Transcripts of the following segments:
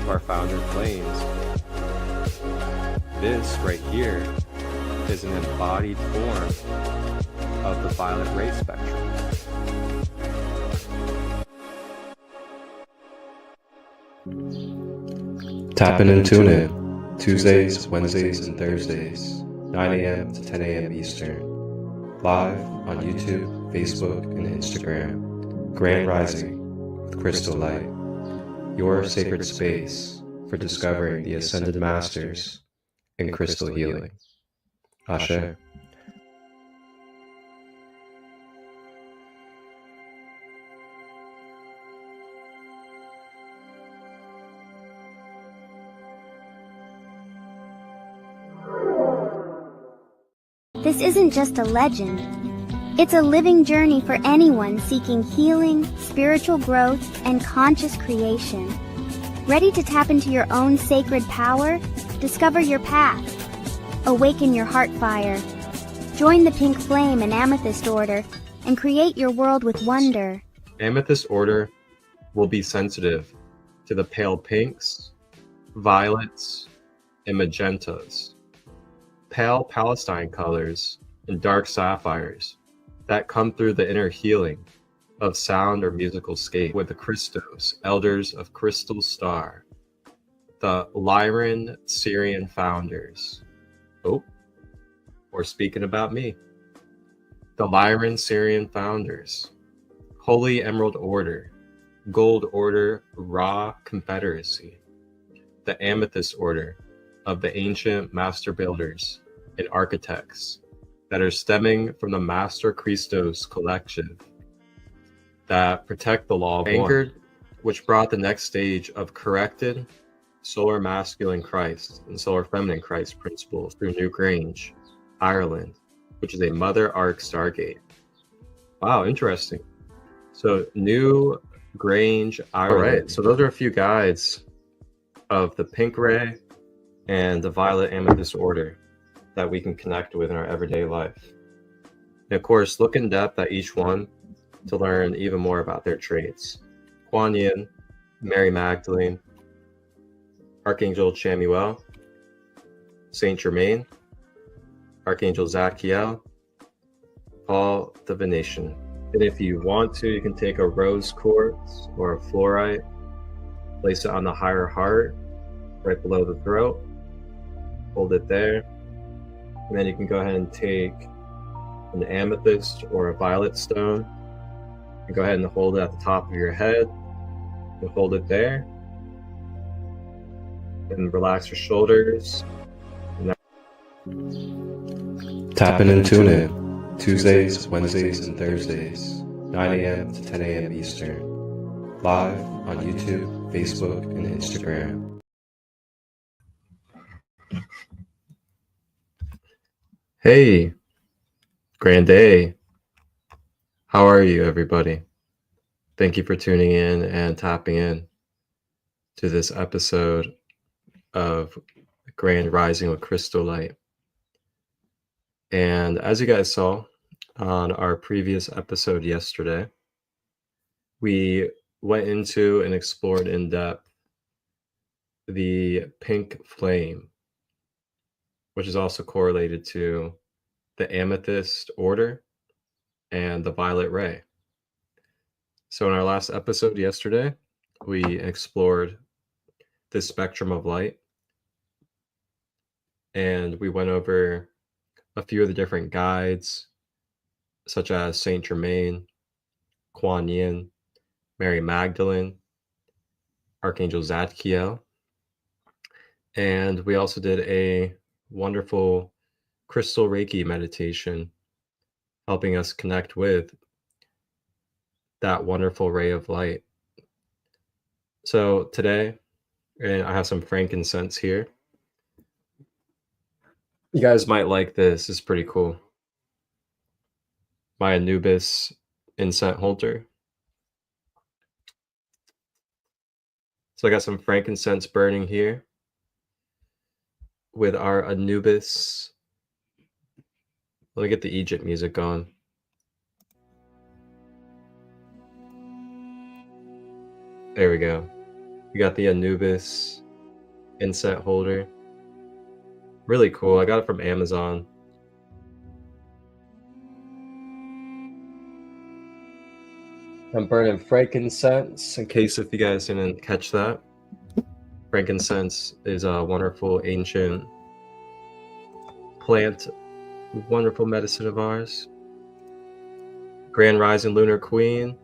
of our founder flames. This right here is an embodied form of the violet ray spectrum. Tap in and tune in Tuesdays, Wednesdays, and Thursdays, 9 a.m. to 10 a.m. Eastern. Live on YouTube, Facebook, and Instagram. Grand Rising with ChristoLight, your sacred space for discovering the Ascended Masters in crystal healing. Ashe. This isn't just a legend. It's a living journey for anyone seeking healing, spiritual growth, and conscious creation. Ready to tap into your own sacred power? Discover your path. Awaken your heart fire. Join the Pink Flame and Amethyst Order and create your world with wonder. Amethyst Order will be sensitive to the pale pinks, violets, and magentas, pale Palestine colors, and dark sapphires that come through the inner healing of sound or musical scape with the Christos, elders of Crystal Star, the Lyran Syrian founders. Oh, or speaking about me, the Lyran Syrian founders, Holy Emerald Order, Gold Order, Ra Confederacy, the Amethyst Order of the ancient master builders and architects that are stemming from the Master Christos collective that protect the law of Anchored, which brought the next stage of corrected solar masculine Christ and solar feminine Christ principles through New Grange, Ireland, which is a Mother Arc Stargate. Wow, interesting. So New Grange, Ireland. All right, so those are a few guides of the Pink Ray and the Violet Amethyst Order that we can connect with in our everyday life. And of course, look in depth at each one to learn even more about their traits. Kuan Yin, Mary Magdalene, Archangel Chamuel, Saint Germain, Archangel Zadkiel, Paul the Venetian. And if you want to, you can take a rose quartz or a fluorite, place it on the higher heart, right below the throat, hold it there, and then you can go ahead and take an amethyst or a violet stone and go ahead and hold it at the top of your head and hold it there and relax your shoulders. Tap in and tune in Tuesdays, Wednesdays, and Thursdays, 9 a.m. to 10 a.m. Eastern. Live on YouTube, Facebook, and Instagram. Hey, grand day. How are you, everybody? Thank you for tuning in and tapping in to this episode of Grand Rising with ChristoLight. And as you guys saw on our previous episode yesterday, we went into and explored in depth the pink flame, which is also correlated to the Amethyst Order and the Violet Ray. So in our last episode yesterday, we explored this spectrum of light, and we went over a few of the different guides, such as Saint Germain, Kuan Yin, Mary Magdalene, Archangel Zadkiel, and we also did a wonderful crystal Reiki meditation, helping us connect with that wonderful ray of light. So today, and I have some frankincense here. You guys might like this. It's pretty cool. My Anubis incense holder. So I got some frankincense burning here with our Anubis. Let me get the Egypt music going. There we go. You got the Anubis inset holder. Really cool. I got it from Amazon. I'm burning frankincense, in case if you guys didn't catch that. Frankincense is a wonderful ancient plant, wonderful medicine of ours. Grand Rising Lunar Queen,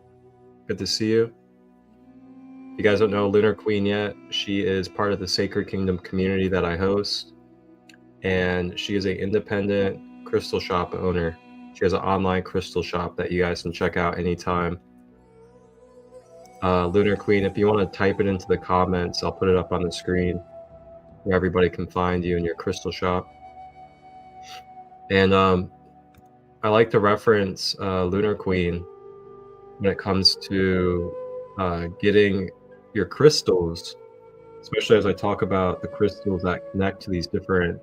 good to see you. If you guys don't know Lunar Queen yet, she is part of the Sacred Kingdom community that I host, and she is an independent crystal shop owner. She has an online crystal shop that you guys can check out anytime. Lunar Queen, if you want to type it into the comments, I'll put it up on the screen where everybody can find you in your crystal shop. And I like to reference Lunar Queen when it comes to getting your crystals, especially as I talk about the crystals that connect to these different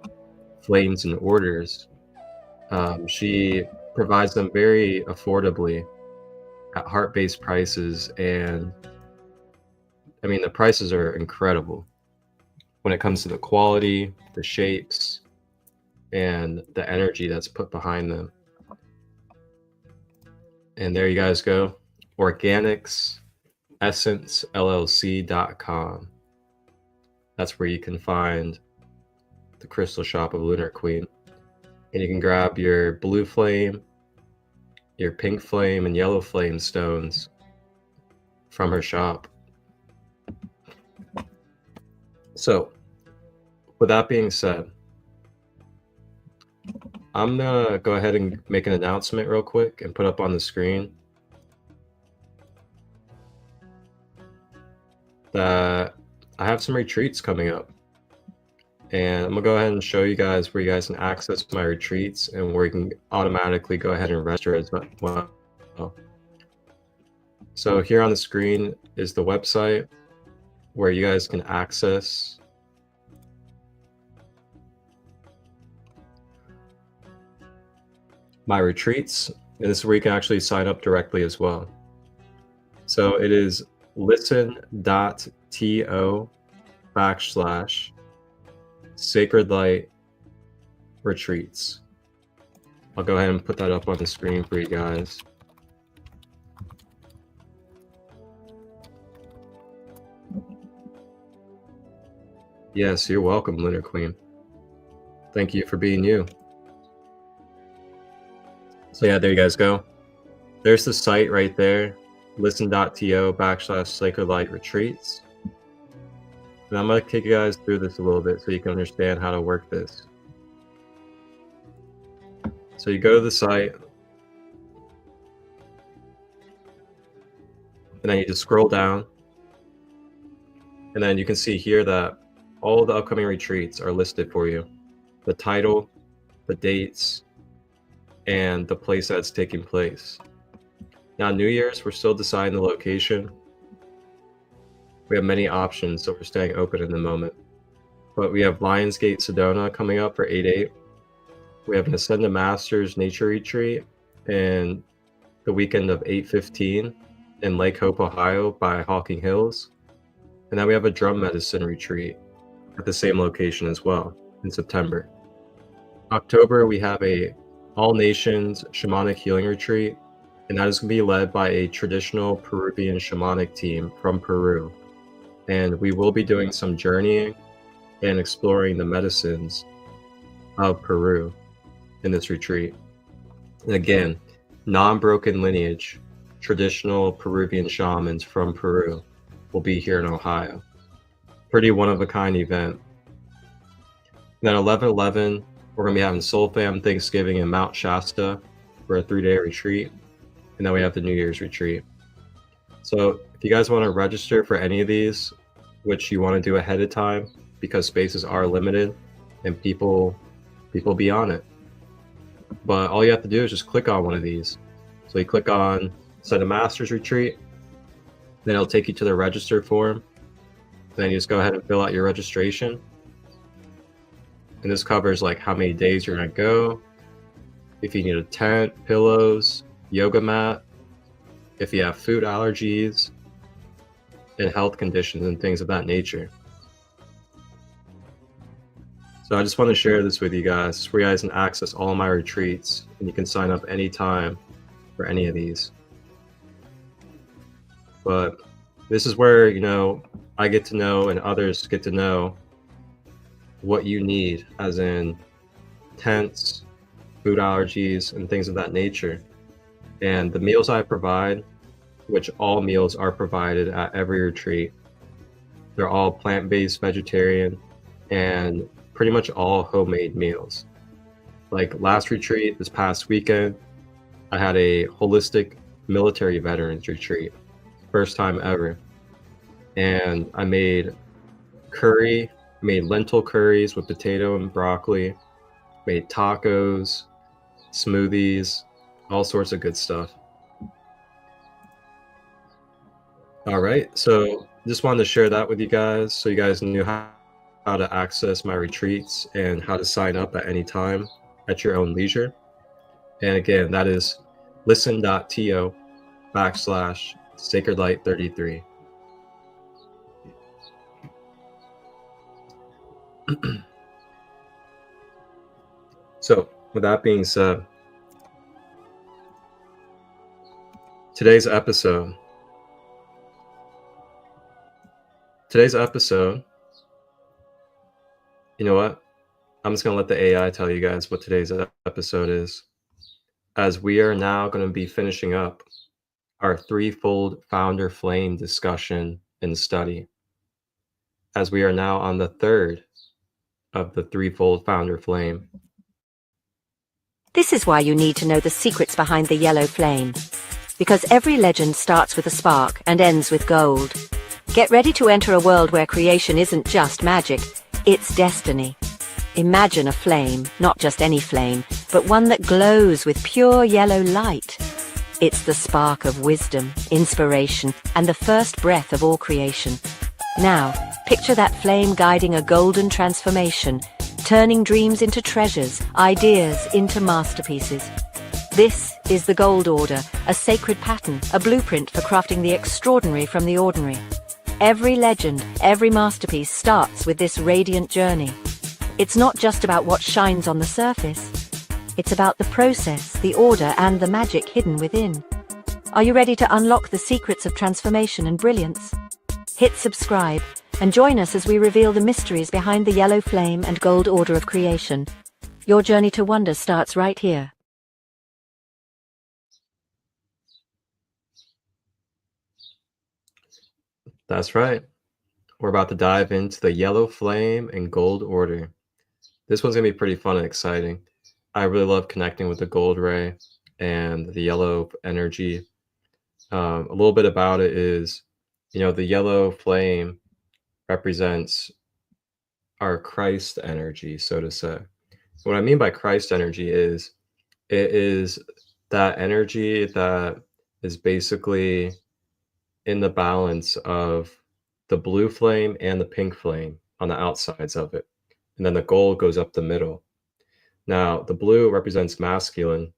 flames and orders. She provides them very affordably at heart-based prices, and I mean the prices are incredible when it comes to the quality, the shapes, and the energy that's put behind them. And there you guys go. organicsessencellc.com. That's where you can find the crystal shop of Lunar Queen, and you can grab your blue flame, your pink flame, and yellow flame stones from her shop. So with that being said, I'm gonna go ahead and make an announcement real quick and put up on the screen that I have some retreats coming up, and I'm gonna go ahead and show you guys where you guys can access my retreats and where you can automatically go ahead and register as well. So here on the screen is the website where you guys can access my retreats, and this is where you can actually sign up directly as well. So it is listen.to/SacredLight retreats. I'll go ahead and put that up on the screen for you guys. Yes, you're welcome, Lunar Queen. Thank you for being you. So yeah, there you guys go. There's the site right there, listen.to/SacredLight retreats. And I'm going to take you guys through this a little bit so you can understand how to work this. So you go to the site, and then you just scroll down, and then you can see here that all the upcoming retreats are listed for you. The title, the dates, and the place that's taking place. Now, New Year's, we're still deciding the location. We have many options, so we're staying open in the moment. But we have Lionsgate Sedona coming up for 8/8. We have an Ascend to Masters Nature Retreat in the weekend of 8/15 in Lake Hope, Ohio by Hawking Hills. And then we have a Drum Medicine Retreat at the same location as well in September. October, we have a All Nations Shamanic Healing Retreat, and that is going to be led by a traditional Peruvian shamanic team from Peru. And we will be doing some journeying and exploring the medicines of Peru in this retreat. And again, non-broken lineage, traditional Peruvian shamans from Peru will be here in Ohio. Pretty one-of-a-kind event. And then 11/11, we're going to be having Soul Fam Thanksgiving in Mount Shasta for a 3-day retreat. And then we have the New Year's retreat. So if you guys want to register for any of these, which you want to do ahead of time because spaces are limited and people be on it. But all you have to do is just click on one of these. So you click on Send a Master's Retreat, then it'll take you to the register form. Then you just go ahead and fill out your registration. And this covers like how many days you're gonna go, if you need a tent, pillows, yoga mat, if you have food allergies, and health conditions and things of that nature. So I just want to share this with you guys, where you guys can access all of my retreats, and you can sign up anytime for any of these. But this is where, I get to know and others get to know what you need, as in tents, food allergies, and things of that nature. And the meals I provide, which all meals are provided at every retreat, they're all plant-based, vegetarian, and pretty much all homemade meals. Like last retreat, this past weekend, I had a holistic military veterans retreat, first time ever. And I made lentil curries with potato and broccoli, made tacos, smoothies, all sorts of good stuff. All right, so just wanted to share that with you guys, so you guys knew how to access my retreats and how to sign up at any time at your own leisure. And again, that is listen.to/sacredlight33. So with that being said, today's episode, you know what? I'm just going to let the AI tell you guys what today's episode is, as we are now going to be finishing up our threefold founder flame discussion and study, as we are now on the third of the threefold founder flame. This is why you need to know the secrets behind the yellow flame, because every legend starts with a spark and ends with gold. Get ready to enter a world where creation isn't just magic, it's destiny. Imagine a flame, not just any flame, but one that glows with pure yellow light. It's the spark of wisdom, inspiration, and the first breath of all creation. Now, picture that flame guiding a golden transformation, turning dreams into treasures, ideas into masterpieces. This is the Gold Order, a sacred pattern, a blueprint for crafting the extraordinary from the ordinary. Every legend, every masterpiece starts with this radiant journey. It's not just about what shines on the surface. It's about the process, the order, and the magic hidden within. Are you ready to unlock the secrets of transformation and brilliance? Hit subscribe and join us as we reveal the mysteries behind the yellow flame and gold order of creation. Your journey to wonder starts right here. That's right. We're about to dive into the yellow flame and gold order. This one's going to be pretty fun and exciting. I really love connecting with the gold ray and the yellow energy. A little bit about it is, the yellow flame represents our Christ energy, so to say. What I mean by Christ energy is, it is that energy that is basically in the balance of the blue flame and the pink flame on the outsides of it. And then the gold goes up the middle. Now, the blue represents masculine,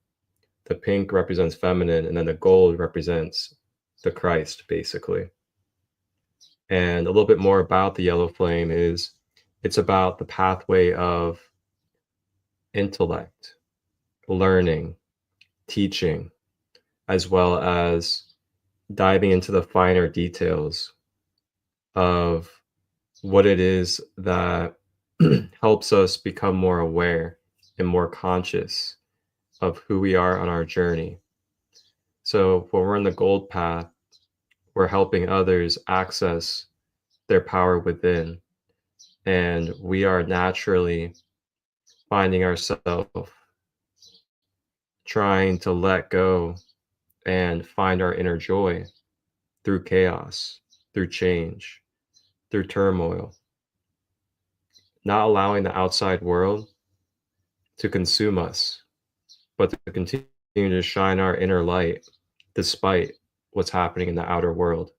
the pink represents feminine, and then the gold represents the Christ, basically. And a little bit more about the yellow flame is, it's about the pathway of intellect, learning, teaching, as well as diving into the finer details of what it is that helps us become more aware and more conscious of who we are on our journey. So when we're in the gold path, we're helping others access their power within, and we are naturally finding ourselves trying to let go and find our inner joy through chaos, through change, through turmoil, not allowing the outside world to consume us, but to continue to shine our inner light despite what's happening in the outer world.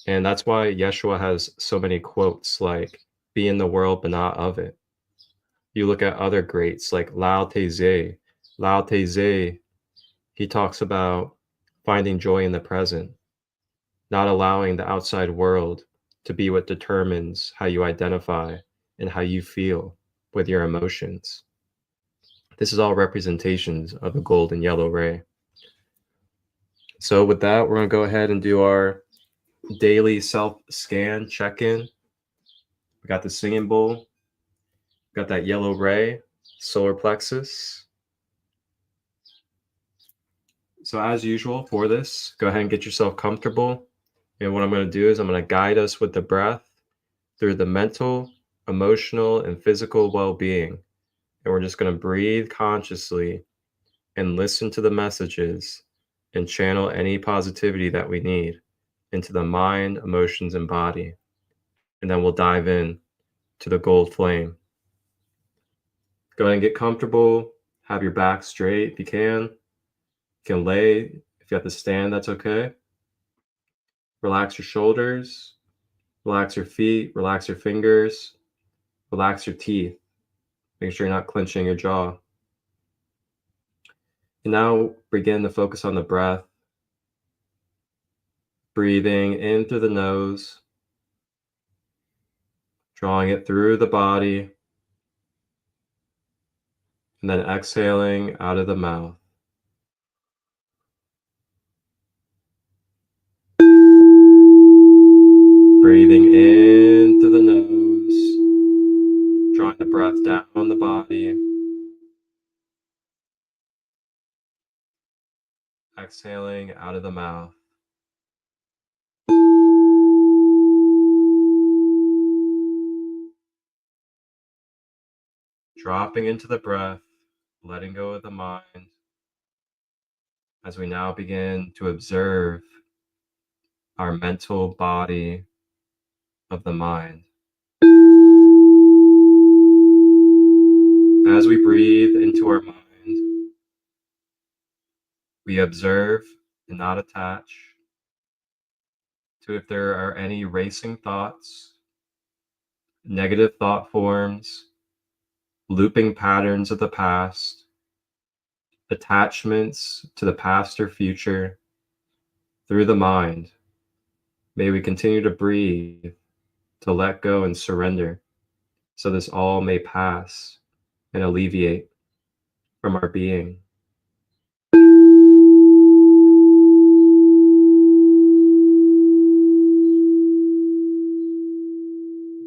And that's why Yeshua has so many quotes like, be in the world but not of it. You look at other greats like Lao Tse. Lao Tse, he talks about finding joy in the present. not allowing the outside world to be what determines how you identify and how you feel with your emotions. This is all representations of the gold and yellow ray. So with that, we're going to go ahead and do our daily self-scan check-in. We got the singing bowl, got that yellow ray, solar plexus. So as usual for this, go ahead and get yourself comfortable. And what I'm going to do is I'm going to guide us with the breath through the mental, emotional, and physical well-being. And we're just going to breathe consciously and listen to the messages and channel any positivity that we need into the mind, emotions, and body. And then we'll dive in to the gold flame. Go ahead and get comfortable. Have your back straight if you can. You can lay. If you have to stand, that's okay. Relax your shoulders. Relax your feet. Relax your fingers. Relax your teeth. Make sure you're not clenching your jaw. And now begin to focus on the breath. Breathing in through the nose. Drawing it through the body. And then exhaling out of the mouth. Breathing in through the nose, drawing the breath down the body. Exhaling out of the mouth. Dropping into the breath, letting go of the mind, as we now begin to observe our mental body of the mind. As we breathe into our mind, we observe and not attach to if there are any racing thoughts, negative thought forms, looping patterns of the past, attachments to the past or future through the mind. May we continue to breathe, to let go and surrender, so this all may pass and alleviate from our being.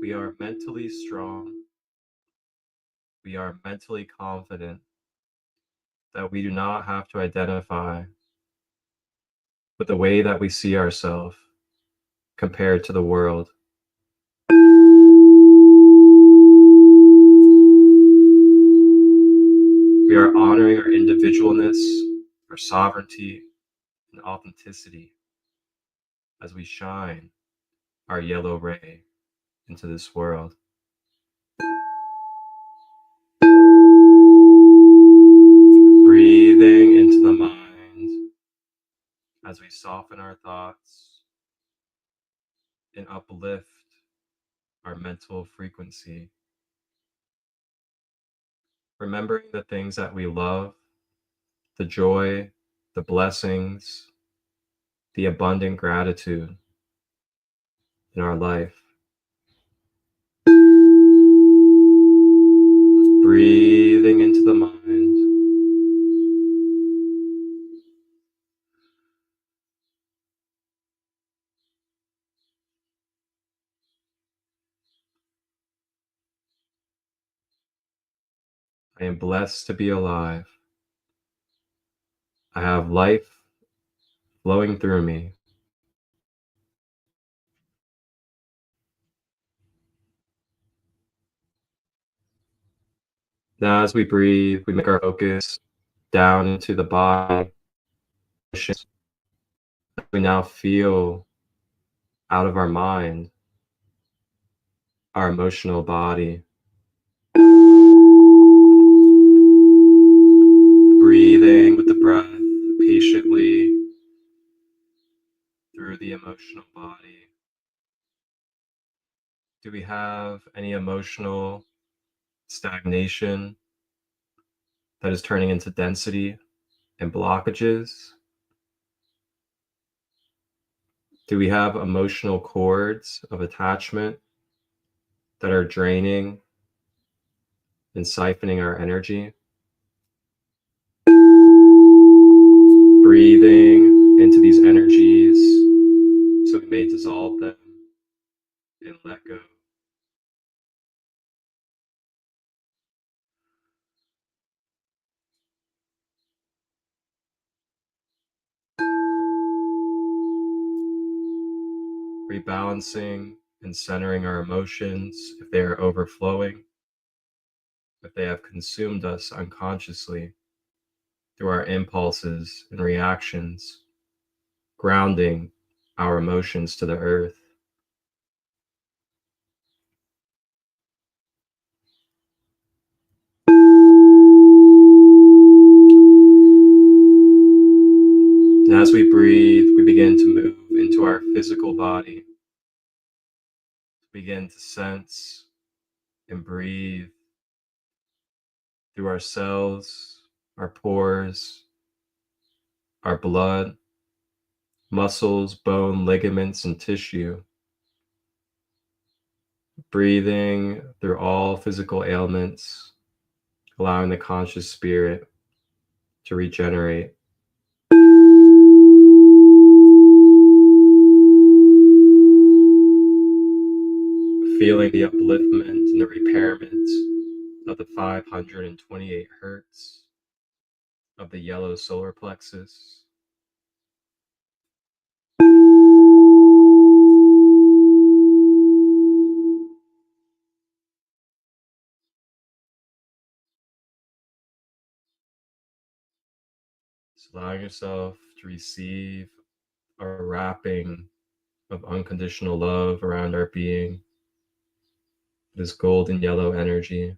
We are mentally strong. We are mentally confident that we do not have to identify with the way that we see ourselves compared to the world. We are honoring our individualness, our sovereignty, and authenticity as we shine our yellow ray into this world. Breathing into the mind as we soften our thoughts and uplift our mental frequency. Remembering the things that we love, the joy, the blessings, the abundant gratitude in our life. Breathing into the mind. I am blessed to be alive. I have life flowing through me. Now, as we breathe, we make our focus down into the body. We now feel out of our mind, our emotional body. Breathing with the breath patiently through the emotional body. Do we have any emotional stagnation that is turning into density and blockages? Do we have emotional cords of attachment that are draining and siphoning our energy? Breathing into these energies so we may dissolve them and let go. Rebalancing and centering our emotions if they are overflowing, if they have consumed us unconsciously through our impulses and reactions, grounding our emotions to the earth. And as we breathe, we begin to move into our physical body, begin to sense and breathe through our cells, our pores, our blood, muscles, bone, ligaments, and tissue. Breathing through all physical ailments, allowing the conscious spirit to regenerate. Feeling the upliftment and the repairment of the 528 hertz of the yellow solar plexus. Just allowing yourself to receive a wrapping of unconditional love around our being, this golden yellow energy.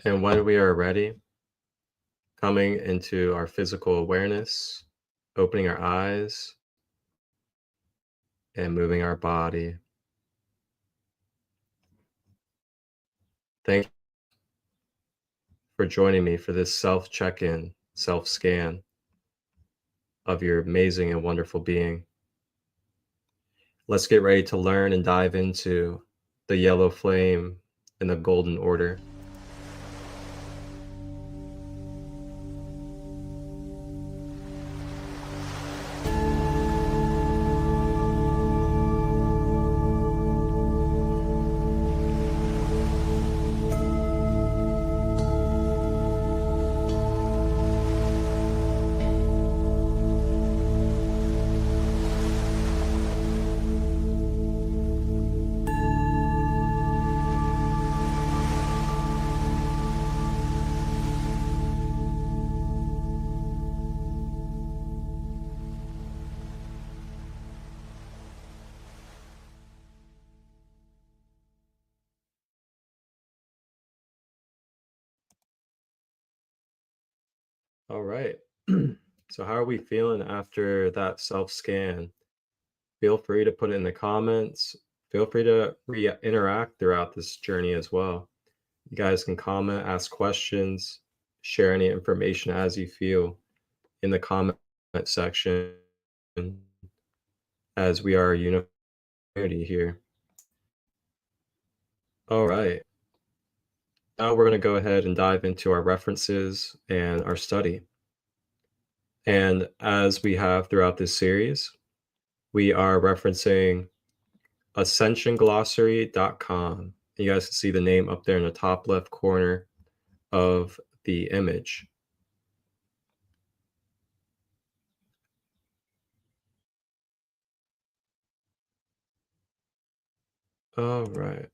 And when we are ready, coming into our physical awareness, opening our eyes, and moving our body. Thank you for joining me for this self check-in, self scan of your amazing and wonderful being. Let's get ready to learn and dive into the yellow flame and the golden order. All right. So, how are we feeling after that self scan? Feel free to put it in the comments. Feel free to interact throughout this journey as well. You guys can comment, ask questions, share any information as you feel in the comment section, as we are a unity here. All right. Now we're going to go ahead and dive into our references and our study. And as we have throughout this series, we are referencing ascensionglossary.com. You guys can see the name up there in the top left corner of the image. All right,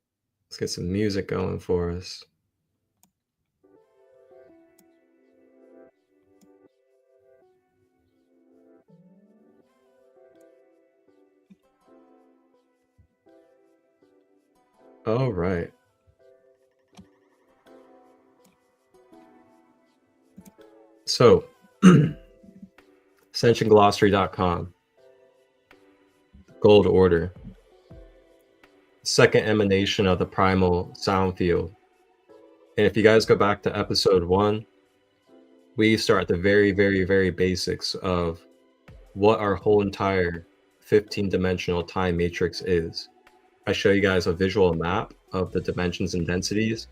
let's get some music going for us. All right. So, ascensionglossary.com, Gold Order, second emanation of the primal sound field. And if you guys go back to episode 1, we start at the very, very, very basics of what our whole entire 15-dimensional time matrix is. I show you guys a visual map of the dimensions and densities,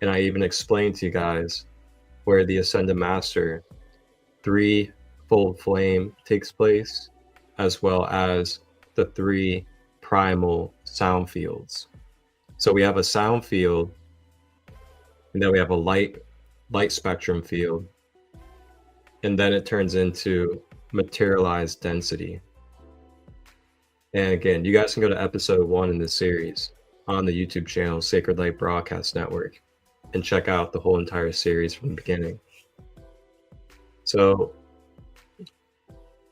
and I even explain to you guys where the Ascended Master 3-fold flame takes place, as well as the 3 primal sound fields. So we have a sound field, and then we have a light spectrum field, and then it turns into materialized density. And again, you guys can go to episode 1 in this series on the YouTube channel Sacred Light Broadcast Network and check out the whole entire series from the beginning. So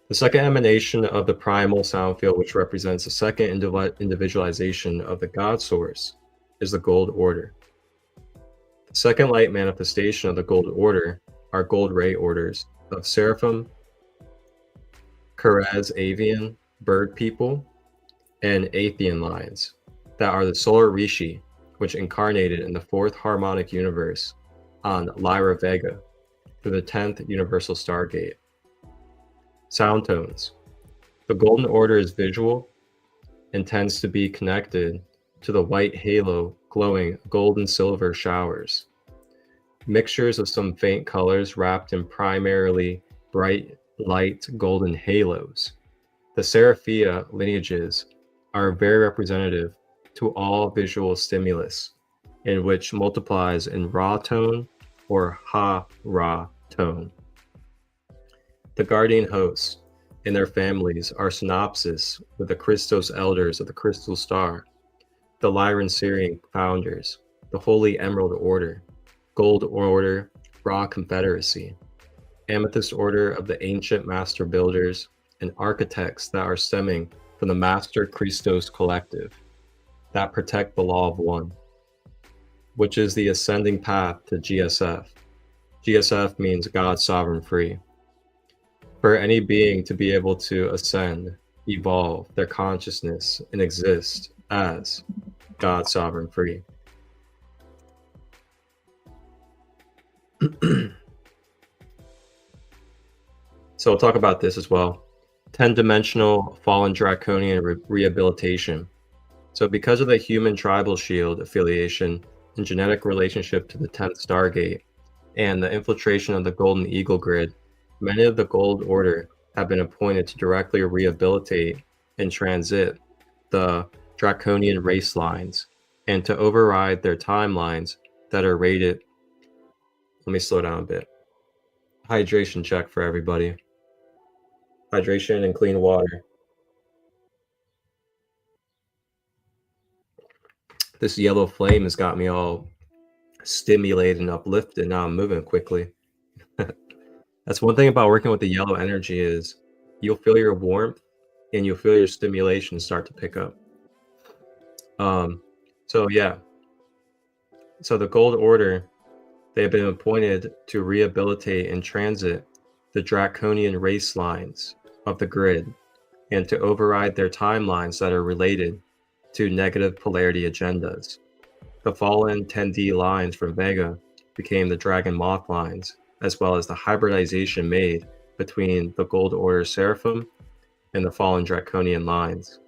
the second emanation of the primal sound field, which represents the second individualization of the God source, is the Gold Order. The second light manifestation of the Gold Order are gold ray orders of Seraphim, Kerez Avian, bird people, and Athean lines that are the Solar Rishi, which incarnated in the 4th harmonic universe on Lyra Vega through the 10th universal stargate. Sound tones. The Golden Order is visual and tends to be connected to the white halo glowing gold and silver showers. Mixtures of some faint colors wrapped in primarily bright light golden halos. The Seraphia lineages are very representative to all visual stimulus, in which multiplies in Ra tone or Ha-Ra tone. The guardian hosts and their families are synopsis with the Christos elders of the Crystal Star, the Lyran Syrian founders, the Holy Emerald Order, Gold Order, Ra Confederacy, Amethyst Order of the Ancient Master Builders, and architects that are stemming from the Master Christos Collective that protect the Law of One, which is the ascending path to GSF. GSF means God Sovereign Free. For any being to be able to ascend, evolve their consciousness, and exist as God Sovereign Free. So we'll talk about this as well. 10-dimensional fallen draconian rehabilitation. So because of the human tribal shield affiliation and genetic relationship to the 10th Stargate and the infiltration of the Golden Eagle grid, many of the Gold Order have been appointed to directly rehabilitate and transit the draconian race lines and to override their timelines that are rated. Let me slow down a bit. Hydration check for everybody. Hydration and clean water. This yellow flame has got me all stimulated and uplifted. Now I'm moving quickly. That's one thing about working with the yellow energy is you'll feel your warmth and you'll feel your stimulation start to pick up. So yeah. So the Gold Order, they have been appointed to rehabilitate and transit the draconian race lines of the grid and to override their timelines that are related to negative polarity agendas. The fallen 10D lines from Vega became the Dragon Moth lines, as well as the hybridization made between the Gold Order Seraphim and the fallen draconian lines.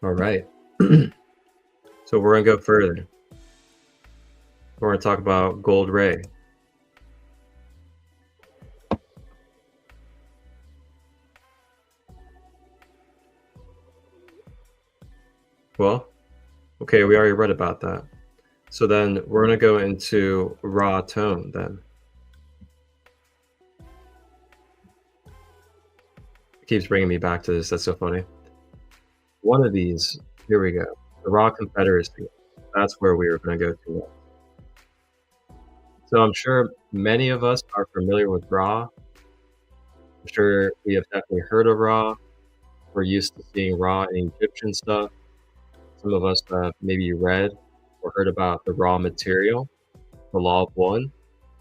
All right. So we're going to go further. We're going to talk about Gold Ray. Well, okay, we already read about that. So then we're going to go into Ra tone then. It keeps bringing me back to this. That's so funny. One of these, here we go. The Ra Confederacy. That's where we were going to go to next. So I'm sure many of us are familiar with Ra. I'm sure we have definitely heard of Ra. we're used to seeing Ra in Egyptian stuff. Some of us have maybe read or heard about the raw material, the Law of One.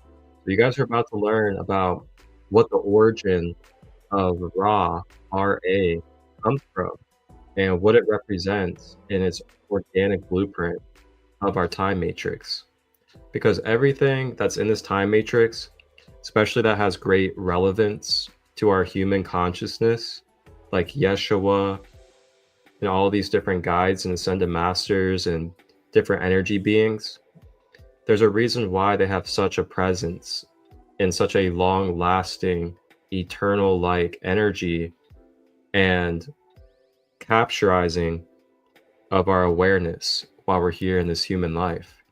So you guys are about to learn about what the origin of Ra, R-A, comes from and what it represents in its organic blueprint of our time matrix. Because everything that's in this time matrix, especially that has great relevance to our human consciousness, like Yeshua and all these different guides and ascended masters and different energy beings, there's a reason why they have such a presence in such a long lasting, eternal like energy and capturizing of our awareness while we're here in this human life.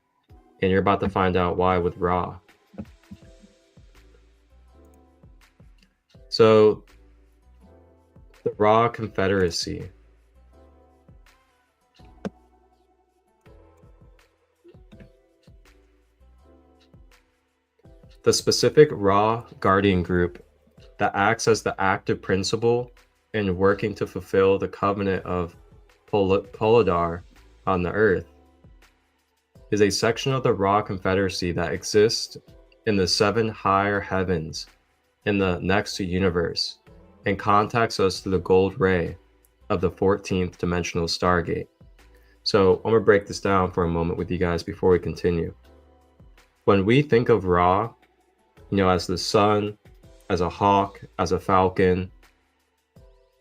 And you're about to find out why with Ra. So, the Ra Confederacy. The specific Ra Guardian Group that acts as the active principle in working to fulfill the covenant of Polodar on the earth is a section of the Ra Confederacy that exists in the 7 higher heavens in the next universe and contacts us through the gold ray of the 14th dimensional Stargate. So I'm going to break this down for a moment with you guys before we continue. When we think of Ra, as the sun, as a hawk, as a falcon,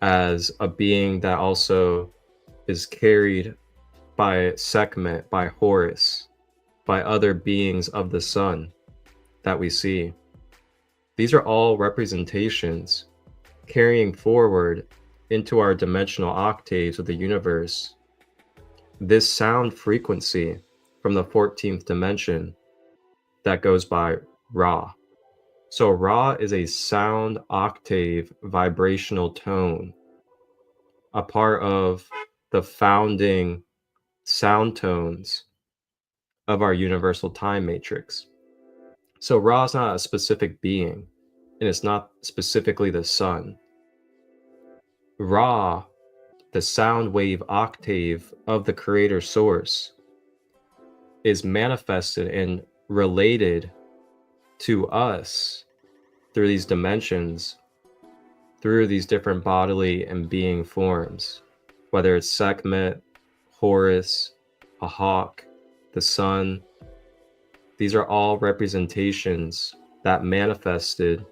as a being that also is carried by Sekhmet, by Horus, by other beings of the sun that we see. These are all representations carrying forward into our dimensional octaves of the universe this sound frequency from the 14th dimension that goes by Ra. So Ra is a sound octave vibrational tone, a part of the founding sound tones of our universal time matrix. So Ra is not a specific being, and it's not specifically the sun. Ra, the sound wave octave of the creator source, is manifested and related to us through these dimensions, through these different bodily and being forms, whether it's Sekhmet, Horus, a hawk, the sun. These are all representations that manifested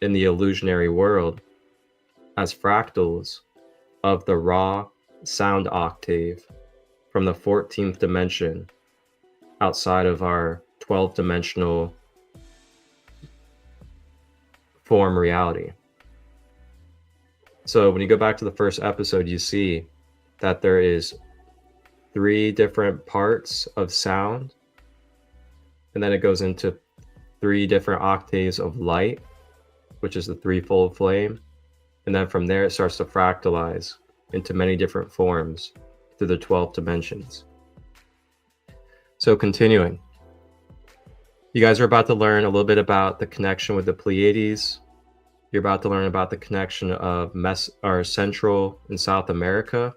in the illusionary world as fractals of the Ra sound octave from the 14th dimension outside of our 12th dimensional form reality. So when you go back to the first episode, you see that there is 3 different parts of sound, and then it goes into 3 different octaves of light, which is the threefold flame, and then from there it starts to fractalize into many different forms through the 12 dimensions. So continuing, you guys are about to learn a little bit about the connection with the Pleiades. You're about to learn about the connection of Central and South America,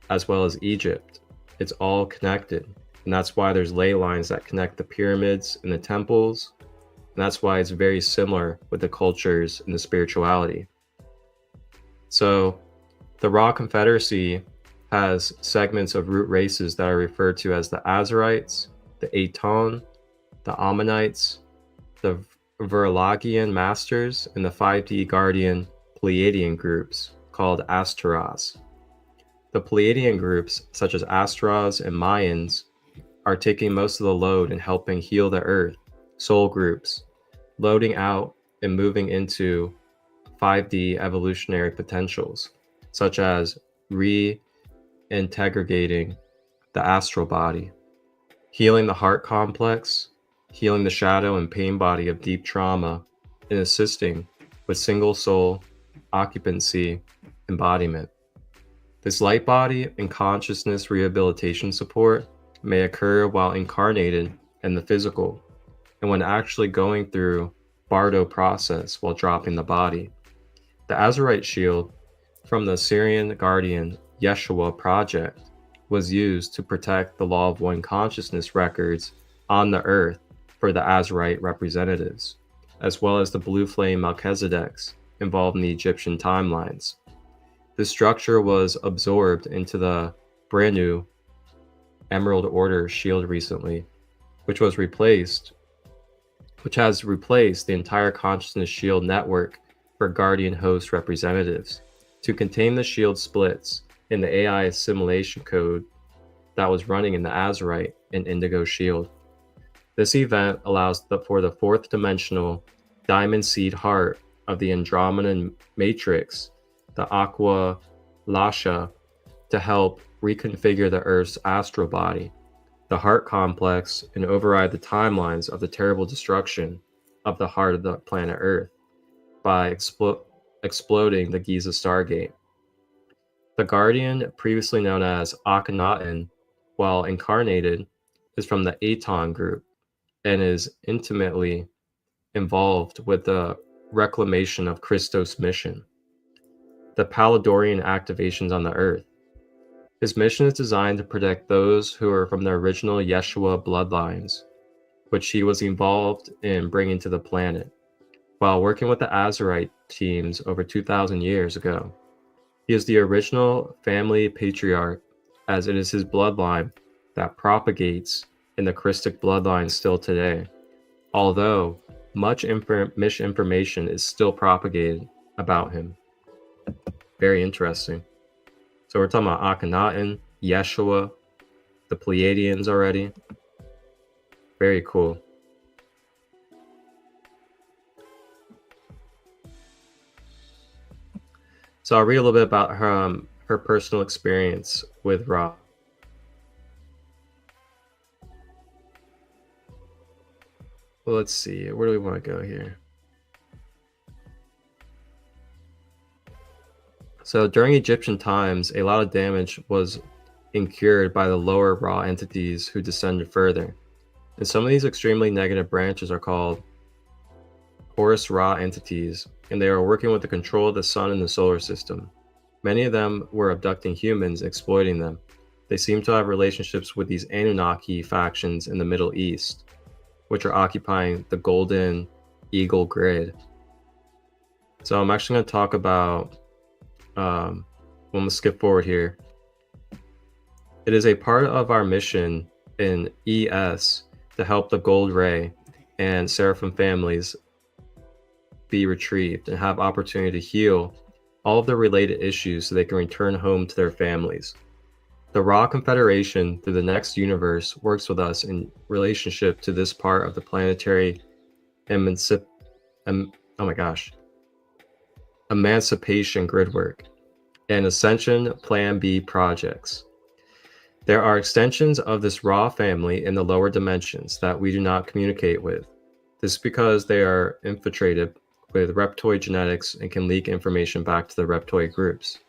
as well as Egypt. It's all connected. And that's why there's ley lines that connect the pyramids and the temples. And that's why it's very similar with the cultures and the spirituality. So the Ra Confederacy has segments of root races that are referred to as the Azarites, the Aton, the Ammonites, the Verlagian Masters, and the 5D Guardian Pleiadian groups called Astaras. The Pleiadian groups, such as Astaras and Mayans, are taking most of the load and helping heal the earth, soul groups, loading out and moving into 5D evolutionary potentials, such as reintegrating the astral body, healing the heart complex, healing the shadow and pain body of deep trauma, and assisting with single soul occupancy embodiment. This light body and consciousness rehabilitation support may occur while incarnated in the physical and when actually going through Bardo process while dropping the body. The Azurite shield from the Syrian Guardian Yeshua project was used to protect the Law of One Consciousness records on the earth for the Azurite representatives, as well as the blue flame Melchizedeks involved in the Egyptian timelines. This structure was absorbed into the brand new Emerald Order shield recently, which has replaced the entire consciousness shield network for Guardian host representatives to contain the shield splits in the AI assimilation code that was running in the Azurite and Indigo shield. This event allows for the fourth dimensional diamond seed heart of the Andromedan matrix, the Aqua Lasha, to help reconfigure the Earth's astral body, the heart complex, and override the timelines of the terrible destruction of the heart of the planet Earth by exploding the Giza Stargate. The Guardian, previously known as Akhenaten, while incarnated, is from the Aton group and is intimately involved with the reclamation of Christo's mission, the Palladorian activations on the Earth. His mission is designed to protect those who are from the original Yeshua bloodlines, which he was involved in bringing to the planet, while working with the Azurite teams over 2,000 years ago. He is the original family patriarch, as it is his bloodline that propagates in the Christic bloodline still today, although much misinformation is still propagated about him. Very interesting. So we're talking about Akhenaten, Yeshua, the Pleiadians already. Very cool. So I'll read a little bit about her personal experience with Ra. Well, let's see. Where do we want to go here? So during Egyptian times, a lot of damage was incurred by the lower Ra entities who descended further. And some of these extremely negative branches are called Horus Ra entities, and they are working with the control of the sun and the solar system. Many of them were abducting humans, exploiting them. They seem to have relationships with these Anunnaki factions in the Middle East, which are occupying the Golden Eagle grid. So I'm actually going to talk about, I'm going to skip forward here. It is a part of our mission in ES to help the Gold Ray and Seraphim families be retrieved and have opportunity to heal all of the related issues so they can return home to their families. The Ra Confederation through the next universe works with us in relationship to this part of the planetary emancipation grid work and Ascension Plan B projects. There are extensions of this Ra family in the lower dimensions that we do not communicate with. This is because they are infiltrated with reptoid genetics and can leak information back to the reptoid groups.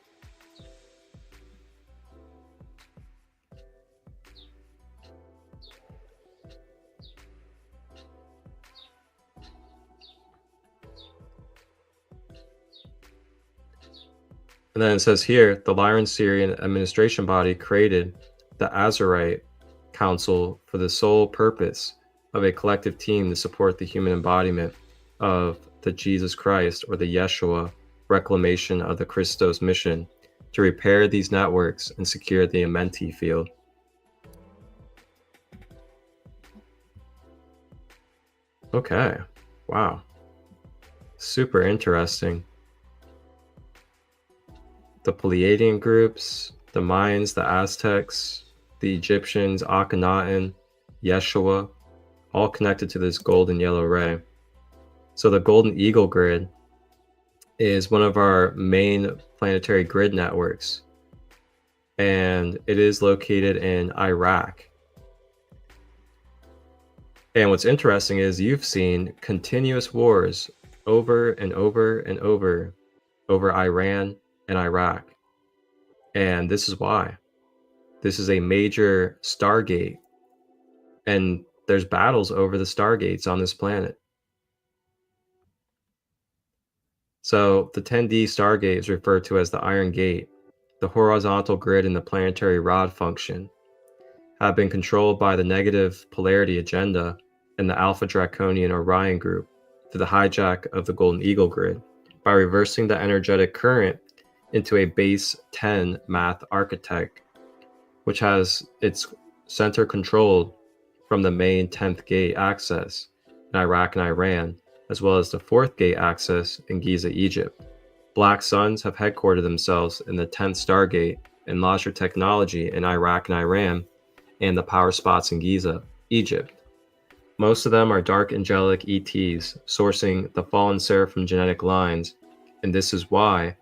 And then it says here, the Lyran Syrian administration body created the Azurite Council for the sole purpose of a collective team to support the human embodiment of the Jesus Christ or the Yeshua reclamation of the Christo's mission to repair these networks and secure the Amenti field. Okay, wow. Super interesting. The Pleiadian groups, the Mayans, the Aztecs, the Egyptians, Akhenaten, Yeshua, all connected to this golden yellow ray. So the Golden Eagle grid is one of our main planetary grid networks, and it is located in Iraq. And what's interesting is you've seen continuous wars over and over and over Iran and Iraq. And this is why. This is a major Stargate, and there's battles over the Stargates on this planet. So the 10D Stargate is referred to as the Iron Gate. The horizontal grid and the planetary rod function have been controlled by the negative polarity agenda and the Alpha Draconian Orion group to the hijack of the Golden Eagle grid by reversing the energetic current into a base 10 math architect, which has its center controlled from the main 10th gate access in Iraq and Iran, as well as the 4th gate access in Giza, Egypt. Black Suns have headquartered themselves in the 10th Stargate and launched their technology in Iraq and Iran and the power spots in Giza, Egypt. Most of them are dark angelic ETs sourcing the fallen seraphim genetic lines, and this is why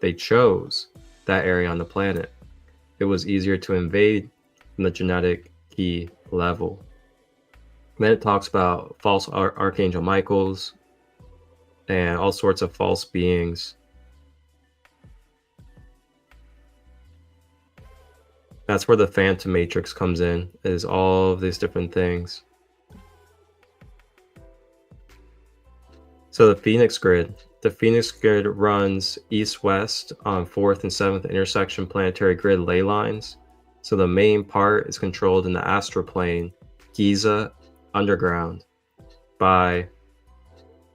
they chose that area on the planet. It was easier to invade from the genetic key level. Then it talks about false Archangel Michaels and all sorts of false beings. That's where the Phantom Matrix comes in, is all of these different things. So the Phoenix Grid. The Phoenix Grid runs east-west on 4th and 7th intersection planetary grid ley lines. So the main part is controlled in the astral plane, Giza underground, by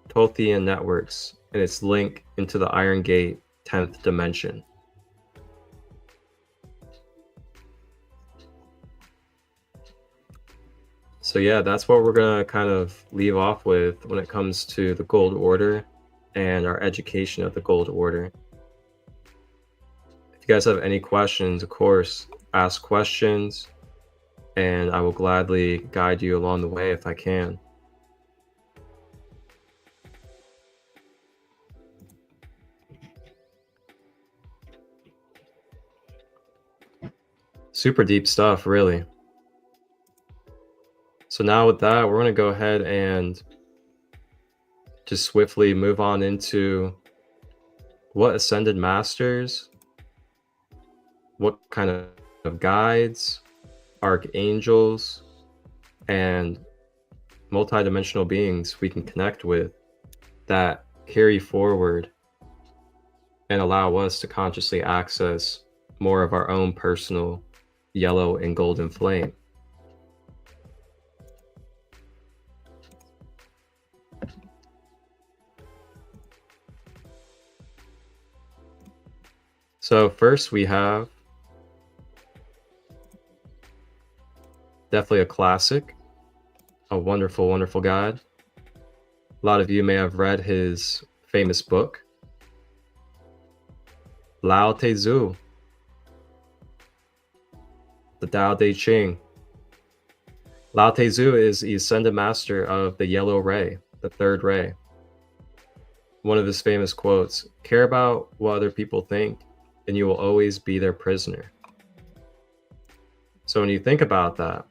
Tolthian networks, and its link into the Iron Gate 10th dimension. So yeah, that's what we're gonna kind of leave off with when it comes to the Gold Order and our education of the Gold Order. If you guys have any questions, of course, ask questions, and I will gladly guide you along the way if I can. Super deep stuff, really. So now with that, we're going to go ahead and just swiftly move on into what ascended masters, what kind of guides, archangels, and multidimensional beings we can connect with that carry forward and allow us to consciously access more of our own personal yellow and golden flame. So first we have definitely a classic, a wonderful, wonderful guide. A lot of you may have read his famous book, Lao Tzu, the Tao Te Ching. Lao Tzu is the ascended master of the yellow ray, the third ray. One of his famous quotes, "Care about what other people think, and you will always be their prisoner." So when you think about that,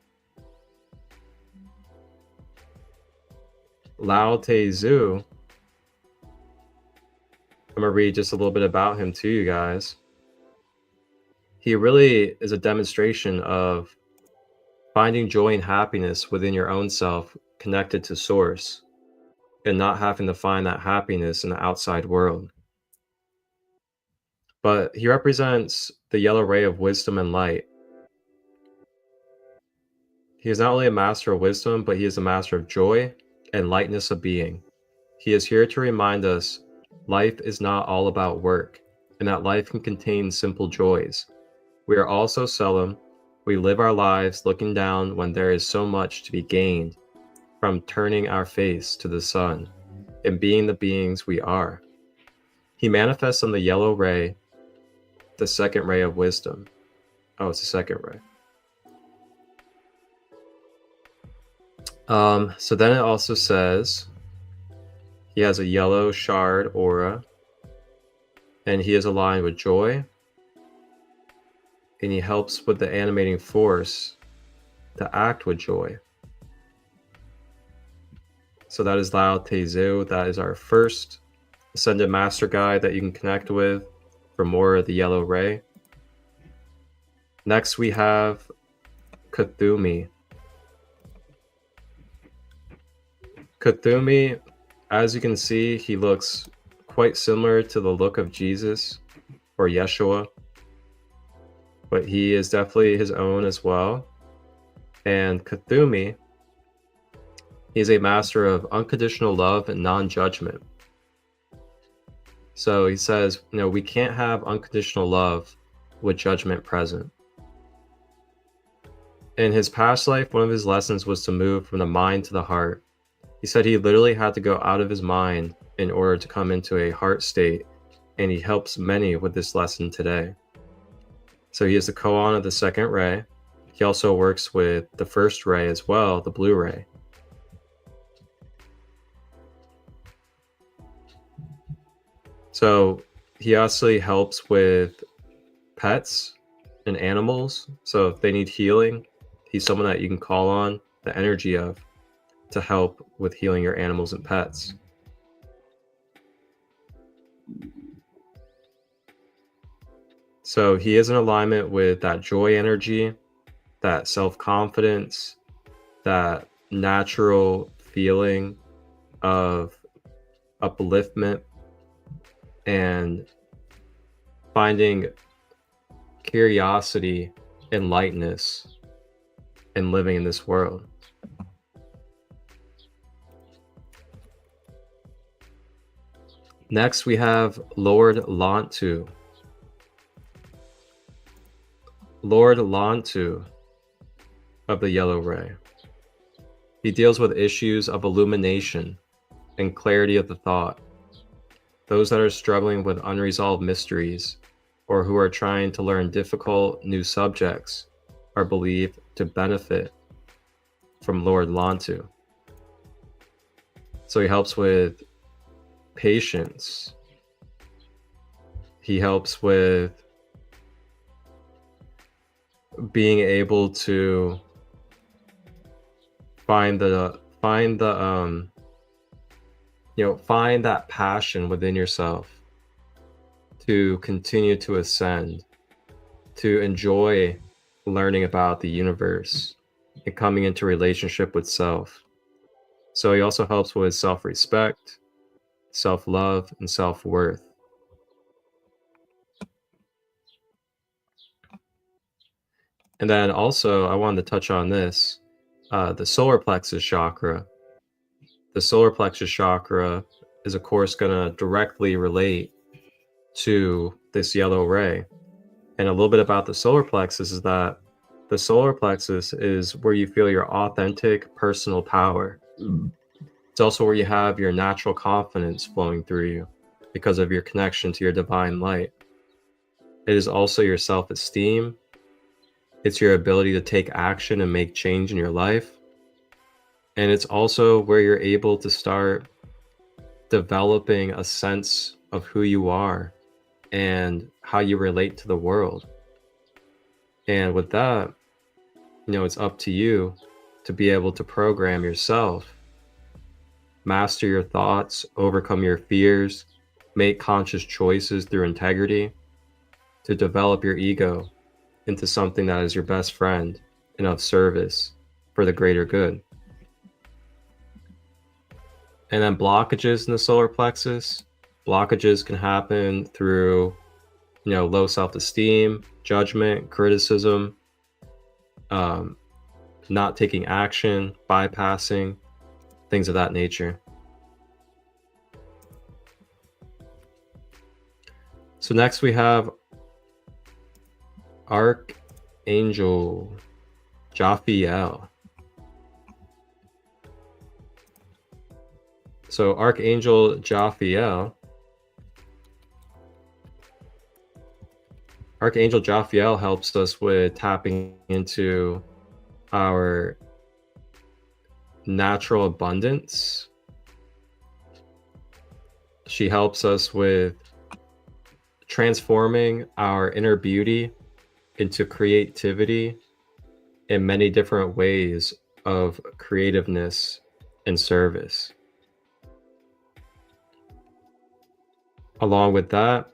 Lao Tzu, I'm going to read just a little bit about him to you guys. He really is a demonstration of finding joy and happiness within your own self, connected to source, and not having to find that happiness in the outside world. But he represents the yellow ray of wisdom and light. He is not only a master of wisdom, but he is a master of joy and lightness of being. He is here to remind us life is not all about work, and that life can contain simple joys. We are also solemn. We live our lives looking down when there is so much to be gained from turning our face to the sun and being the beings we are. He manifests on the yellow ray, the second ray of wisdom. Oh, it's the second ray. So then it also says he has a yellow shard aura, and he is aligned with joy, and he helps with the animating force to act with joy. So that is Lao Tzu. That is our first ascended master guide that you can connect with for more of the yellow ray. Next we have Kuthumi. Kuthumi, as you can see, he looks quite similar to the look of Jesus or Yeshua, but he is definitely his own as well. And Kuthumi, he's a master of unconditional love and non-judgment. So he says, we can't have unconditional love with judgment present. In his past life, one of his lessons was to move from the mind to the heart. He said he literally had to go out of his mind in order to come into a heart state, and he helps many with this lesson today. So he is the koan of the second ray. He also works with the first ray as well, the blue ray. So he actually helps with pets and animals. So if they need healing, he's someone that you can call on the energy of to help with healing your animals and pets. So he is in alignment with that joy energy, that self-confidence, that natural feeling of upliftment, and finding curiosity and lightness in living in this world. Next, we have Lord Lantu. Lord Lantu of the Yellow Ray. He deals with issues of illumination and clarity of the thought. Those that are struggling with unresolved mysteries or who are trying to learn difficult new subjects are believed to benefit from Lord Lantu. So he helps with patience. He helps with being able to find that passion within yourself to continue to ascend, to enjoy learning about the universe and coming into relationship with self. So he also helps with self-respect, self-love, and self-worth. And then also I wanted to touch on this, the solar plexus chakra. The solar plexus chakra is of course going to directly relate to this yellow ray. And a little bit about the solar plexus is that the solar plexus is where you feel your authentic personal power. It's also where you have your natural confidence flowing through you because of your connection to your divine light. It is also your self-esteem. It's your ability to take action and make change in your life. And it's also where you're able to start developing a sense of who you are and how you relate to the world. And with that, it's up to you to be able to program yourself, master your thoughts, overcome your fears, make conscious choices through integrity, to develop your ego into something that is your best friend and of service for the greater good. And then blockages in the solar plexus. Blockages can happen through, low self-esteem, judgment, criticism, not taking action, bypassing, things of that nature. So next we have Archangel Jophiel. So Archangel Jophiel helps us with tapping into our natural abundance. She helps us with transforming our inner beauty into creativity in many different ways of creativeness and service. Along with that,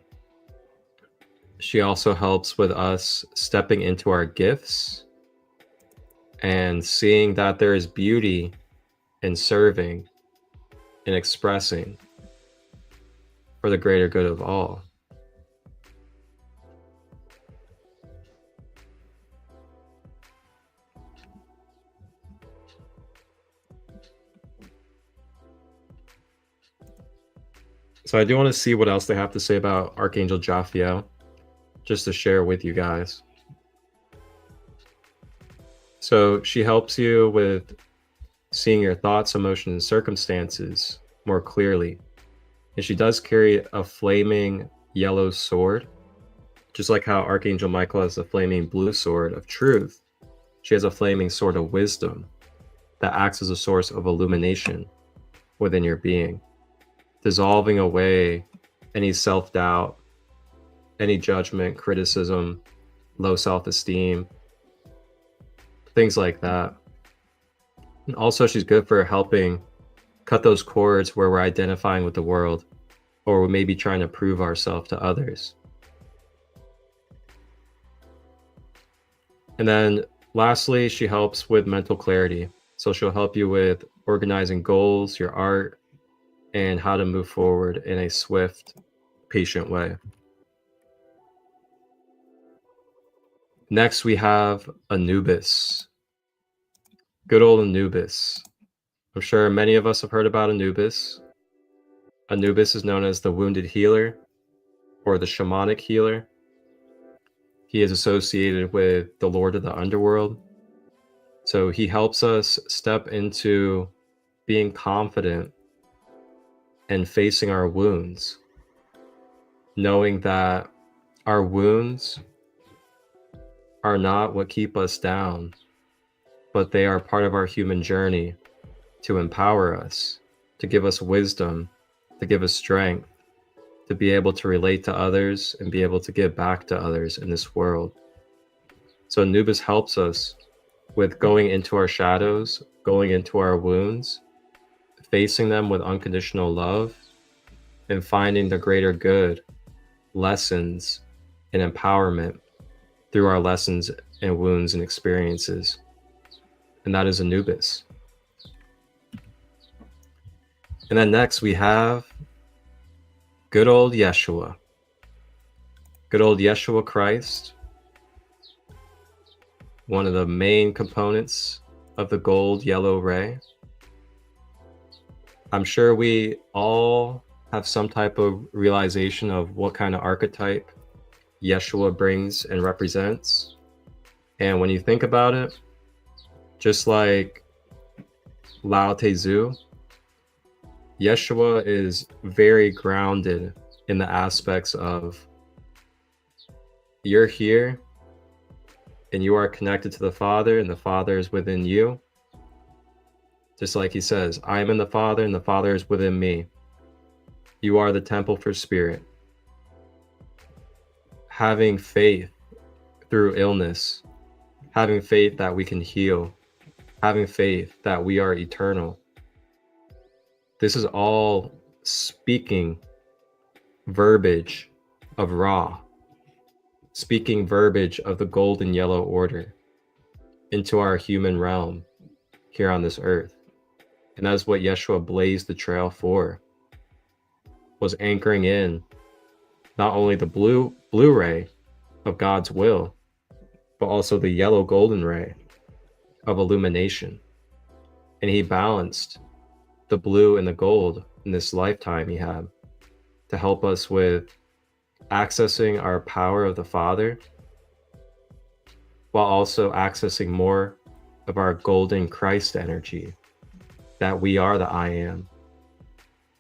she also helps with us stepping into our gifts and seeing that there is beauty in serving and expressing for the greater good of all. So I do want to see what else they have to say about Archangel Jophiel, just to share with you guys. So she helps you with seeing your thoughts, emotions, and circumstances more clearly. And she does carry a flaming yellow sword, just like how Archangel Michael has a flaming blue sword of truth. She has a flaming sword of wisdom that acts as a source of illumination within your being, dissolving away any self-doubt, any judgment, criticism, low self-esteem, things like that. And also she's good for helping cut those cords where we're identifying with the world, or we may be trying to prove ourselves to others. And then lastly, she helps with mental clarity. So she'll help you with organizing goals, your art, and how to move forward in a swift, patient way. Next, we have Anubis. Good old Anubis. I'm sure many of us have heard about Anubis. Anubis is known as the wounded healer or the shamanic healer. He is associated with the Lord of the Underworld. So he helps us step into being confident and facing our wounds, knowing that our wounds are not what keep us down, but they are part of our human journey to empower us, to give us wisdom, to give us strength, to be able to relate to others and be able to give back to others in this world. So Anubis helps us with going into our shadows, going into our wounds, facing them with unconditional love, and finding the greater good, lessons, and empowerment through our lessons and wounds and experiences. And that is Anubis. And then next we have good old Yeshua. Good old Yeshua Christ. One of the main components of the gold yellow ray. I'm sure we all have some type of realization of what kind of archetype Yeshua brings and represents. And when you think about it, just like Lao Tzu, Yeshua is very grounded in the aspects of you're here and you are connected to the Father and the Father is within you. Just like he says, I am in the Father and the Father is within me. You are the temple for spirit. Having faith through illness, having faith that we can heal, having faith that we are eternal. This is all speaking verbiage of Ra, speaking verbiage of the golden yellow order into our human realm here on this earth. And that's what Yeshua blazed the trail for, was anchoring in not only the blue ray of God's will, but also the yellow golden ray of illumination. And he balanced the blue and the gold in this lifetime he had to help us with accessing our power of the Father, while also accessing more of our golden Christ energy, that we are the I am,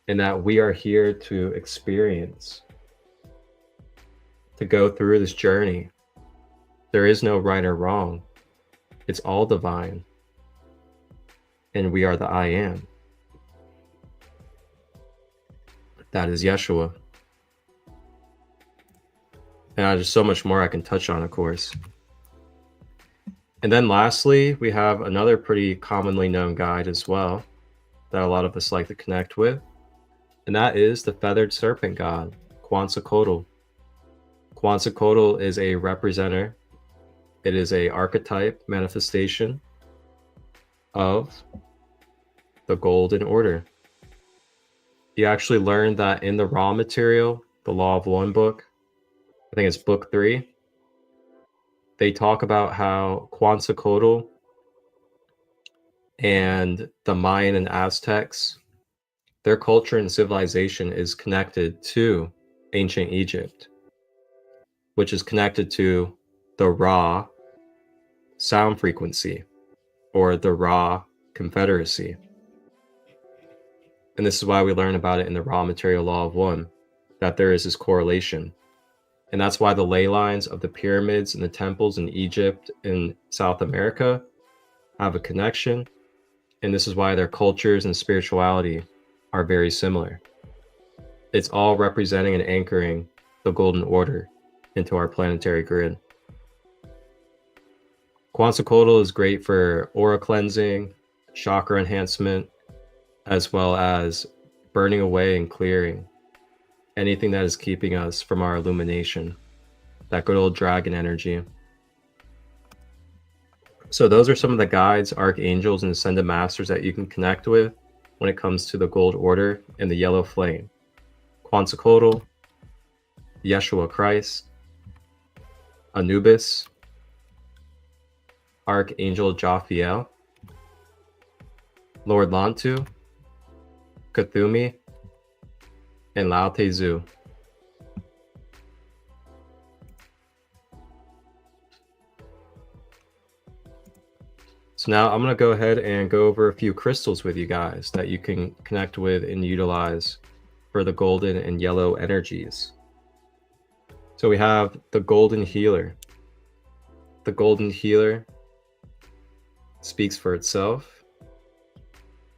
and that we are here to experience, to go through this journey. There is no right or wrong. It's all divine. And we are the I am. That is Yeshua. And there's so much more I can touch on, of course. And then lastly, we have another pretty commonly known guide as well that a lot of us like to connect with. And that is the feathered serpent god, Quetzalcoatl. Quetzalcoatl is a representer. It is a archetype manifestation of the golden order. you actually learn that in the raw material, the Law of One book, I think it's book 3, they talk about how Quetzalcoatl and the Mayan and Aztecs, their culture and civilization is connected to ancient Egypt, which is connected to the Ra sound frequency or the Ra confederacy. And this is why we learn about it in the raw material Law of One, that there is this correlation. And that's why the ley lines of the pyramids and the temples in Egypt and South America have a connection. And this is why their cultures and spirituality are very similar. It's all representing and anchoring the golden order into our planetary grid. Quetzalcoatl is great for aura cleansing, chakra enhancement, as well as burning away and clearing anything that is keeping us from our illumination, that good old dragon energy. So those are some of the guides, archangels, and ascended masters that you can connect with when it comes to the gold order and the yellow flame. Quetzalcoatl, Yeshua Christ, Anubis, Archangel Jophiel, Lord Lantu, Cthulhu, and Lao Tzu. So now I'm going to go ahead and go over a few crystals with you guys that you can connect with and utilize for the golden and yellow energies. So we have the Golden Healer. The Golden Healer speaks for itself,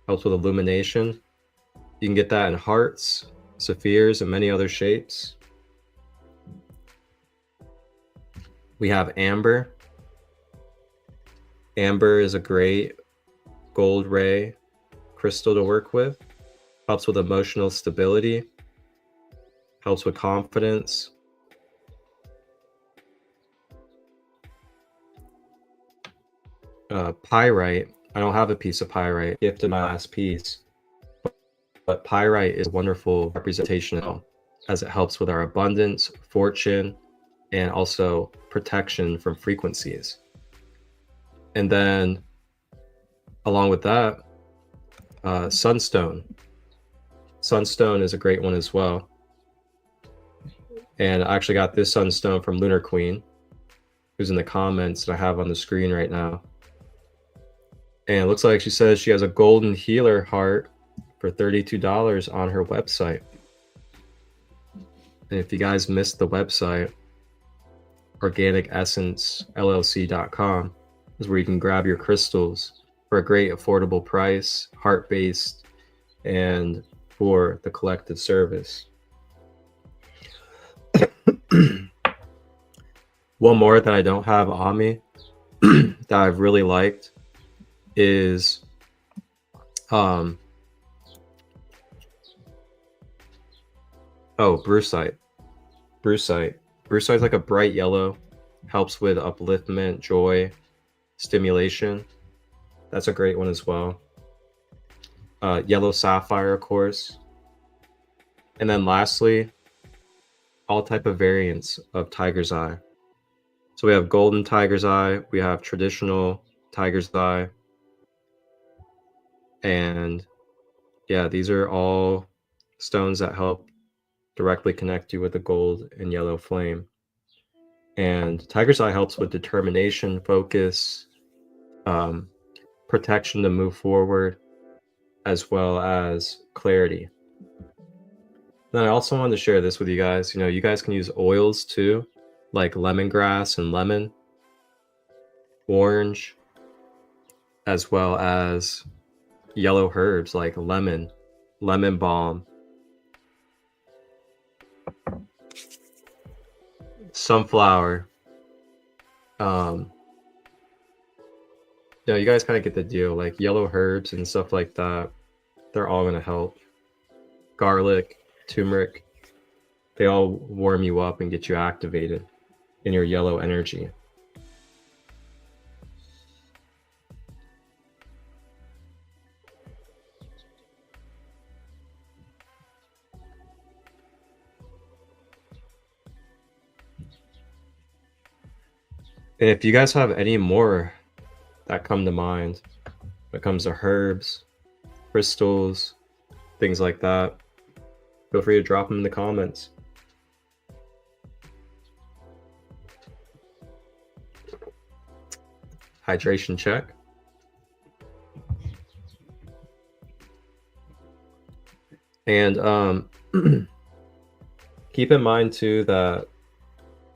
helps with illumination. You can get that in hearts, sapphires, and many other shapes. We have Amber. Amber is a great gold ray crystal to work with. Helps with emotional stability. Helps with confidence. Pyrite. I don't have a piece of pyrite. Gifted my last piece. But pyrite is a wonderful representation as it helps with our abundance, fortune, and also protection from frequencies. And then along with that, Sunstone. Sunstone is a great one as well. And I actually got this Sunstone from Lunar Queen, who's in the comments that I have on the screen right now. And it looks like she says she has a golden healer heart for $32 on her website. And if you guys missed the website, organicessencellc.com is where you can grab your crystals for a great affordable price, heart-based, and for the collective service. One more that I don't have on me that I've really liked is brucite. Brucite is like a bright yellow, helps with upliftment, joy, stimulation. That's a great one as well. Yellow sapphire, of course. And then lastly, all type of variants of tiger's eye. So we have golden tiger's eye, we have traditional tiger's eye, and yeah, these are all stones that help directly connect you with the gold and yellow flame. And tiger's eye helps with determination, focus, protection to move forward, as well as clarity. Then I also wanted to share this with you guys. You know, you guys can use oils too, like lemongrass and lemon, orange, as well as yellow herbs like lemon balm, sunflower. You guys kind of get the deal. Like yellow herbs and stuff like that, they're all going to help. Garlic, turmeric, they all warm you up and get you activated in your yellow energy. If you guys have any more that come to mind when it comes to herbs, crystals, things like that, feel free to drop them in the comments. Hydration check. And keep in mind too that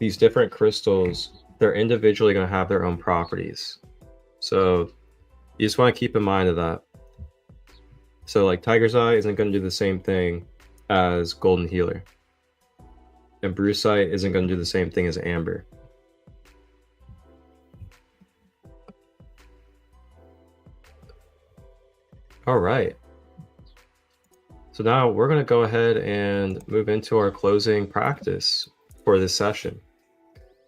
these different crystals, they're individually going to have their own properties. So you just want to keep in mind of that. So like Tiger's Eye isn't going to do the same thing as Golden Healer. And Brucite isn't going to do the same thing as Amber. All right. So now we're going to go ahead and move into our closing practice for this session.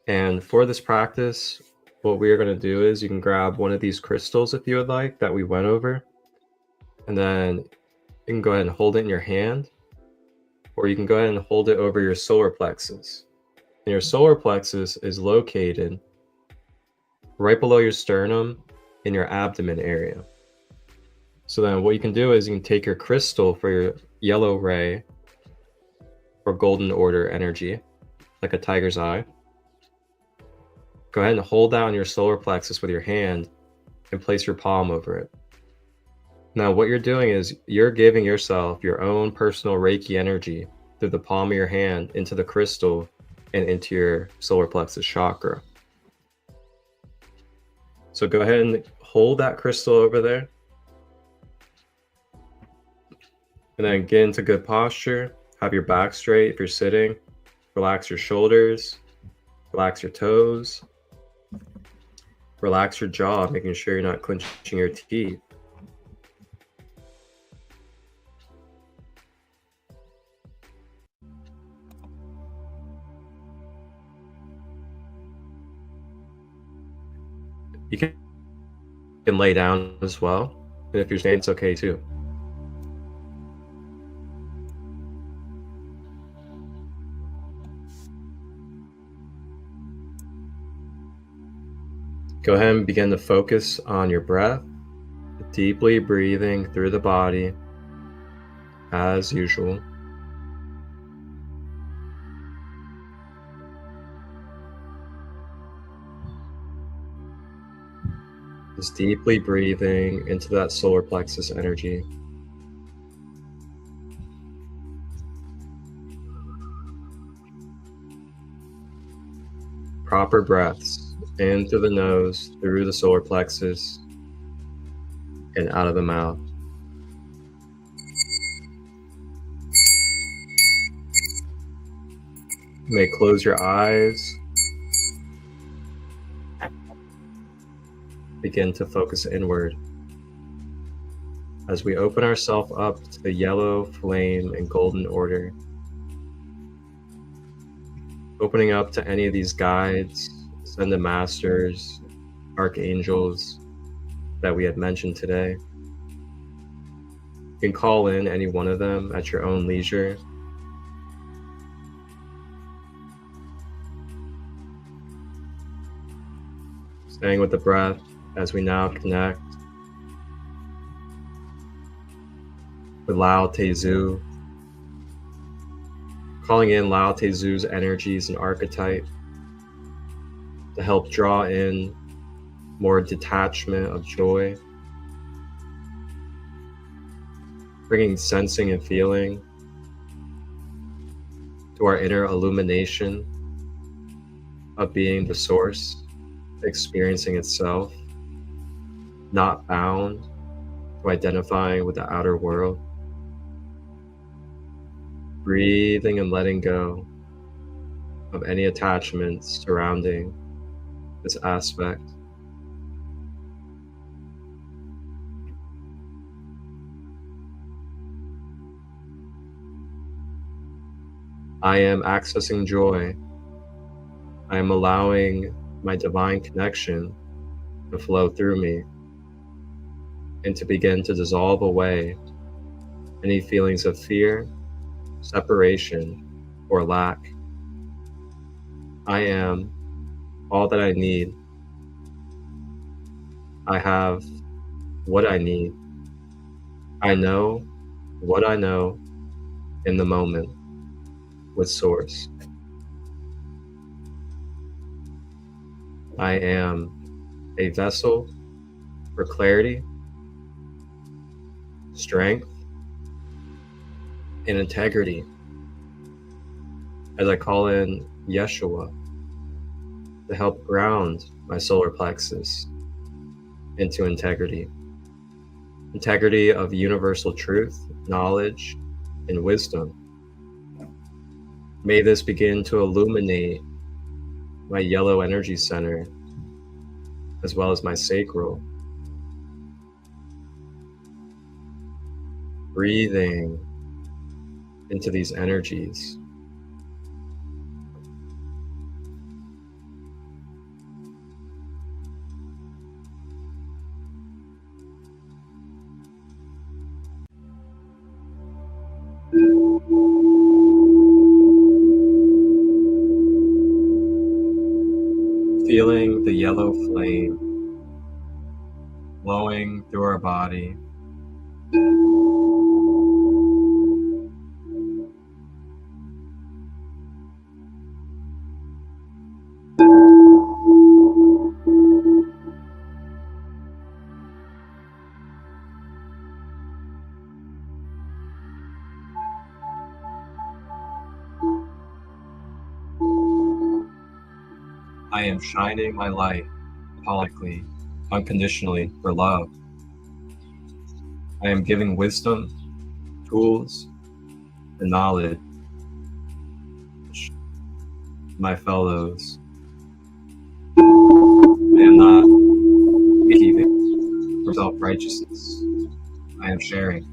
And for this practice, what we are going to do is you can grab one of these crystals if you would like that we went over. And then you can go ahead and hold it in your hand, or you can go ahead and hold it over your solar plexus. And your solar plexus is located right below your sternum in your abdomen area. So then what you can do is you can take your crystal for your yellow ray or golden order energy, like a tiger's eye. Go ahead and hold that on your solar plexus with your hand and place your palm over it. Now what you're doing is you're giving yourself your own personal Reiki energy through the palm of your hand into the crystal and into your solar plexus chakra. So go ahead and hold that crystal over there. And then get into good posture. Have your back straight if you're sitting. Relax your shoulders. Relax your toes. Relax your jaw, making sure you're not clenching your teeth. You can lay down as well. And if you're standing, it's okay too. Go ahead and begin to focus on your breath, deeply breathing through the body as usual. Just deeply breathing into that solar plexus energy. Proper breaths. In through the nose, through the solar plexus, and out of the mouth. You may close your eyes. Begin to focus inward. As we open ourselves up to the yellow flame and golden order, opening up to any of these guides, ascended masters, archangels that we had mentioned today. You can call in any one of them at your own leisure. Staying with the breath as we now connect with Lao Tzu, calling in Lao Tzu's energies and archetype to help draw in more detachment of joy, bringing sensing and feeling to our inner illumination of being the source, experiencing itself, not bound to identifying with the outer world. Breathing and letting go of any attachments surrounding this aspect. I am accessing joy. I am allowing my divine connection to flow through me and to begin to dissolve away any feelings of fear, separation, or lack. I am all that I need I have what I need. I know what I know in the moment with Source. I am a vessel for clarity, strength, and integrity as I call in Yeshua to help ground my solar plexus into integrity. Integrity of universal truth, knowledge, and wisdom. May this begin to illuminate my yellow energy center as well as my sacral. Breathing into these energies. Feeling the yellow flame flowing through our body. I am shining my light publicly, unconditionally for love. I am giving wisdom, tools, and knowledge to my fellows. I am not keeping for self-righteousness. I am sharing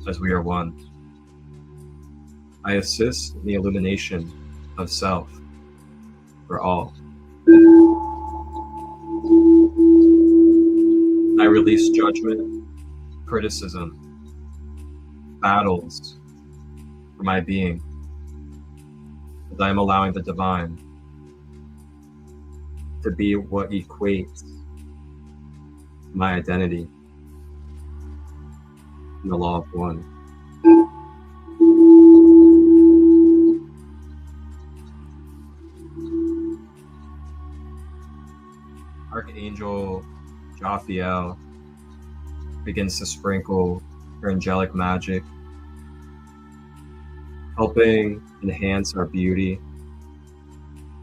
as we are one. I assist in the illumination of self for all. I release judgment, criticism, battles for my being, as I am allowing the divine to be what equates my identity in the law of one. Archangel Jophiel begins to sprinkle her angelic magic, helping enhance our beauty,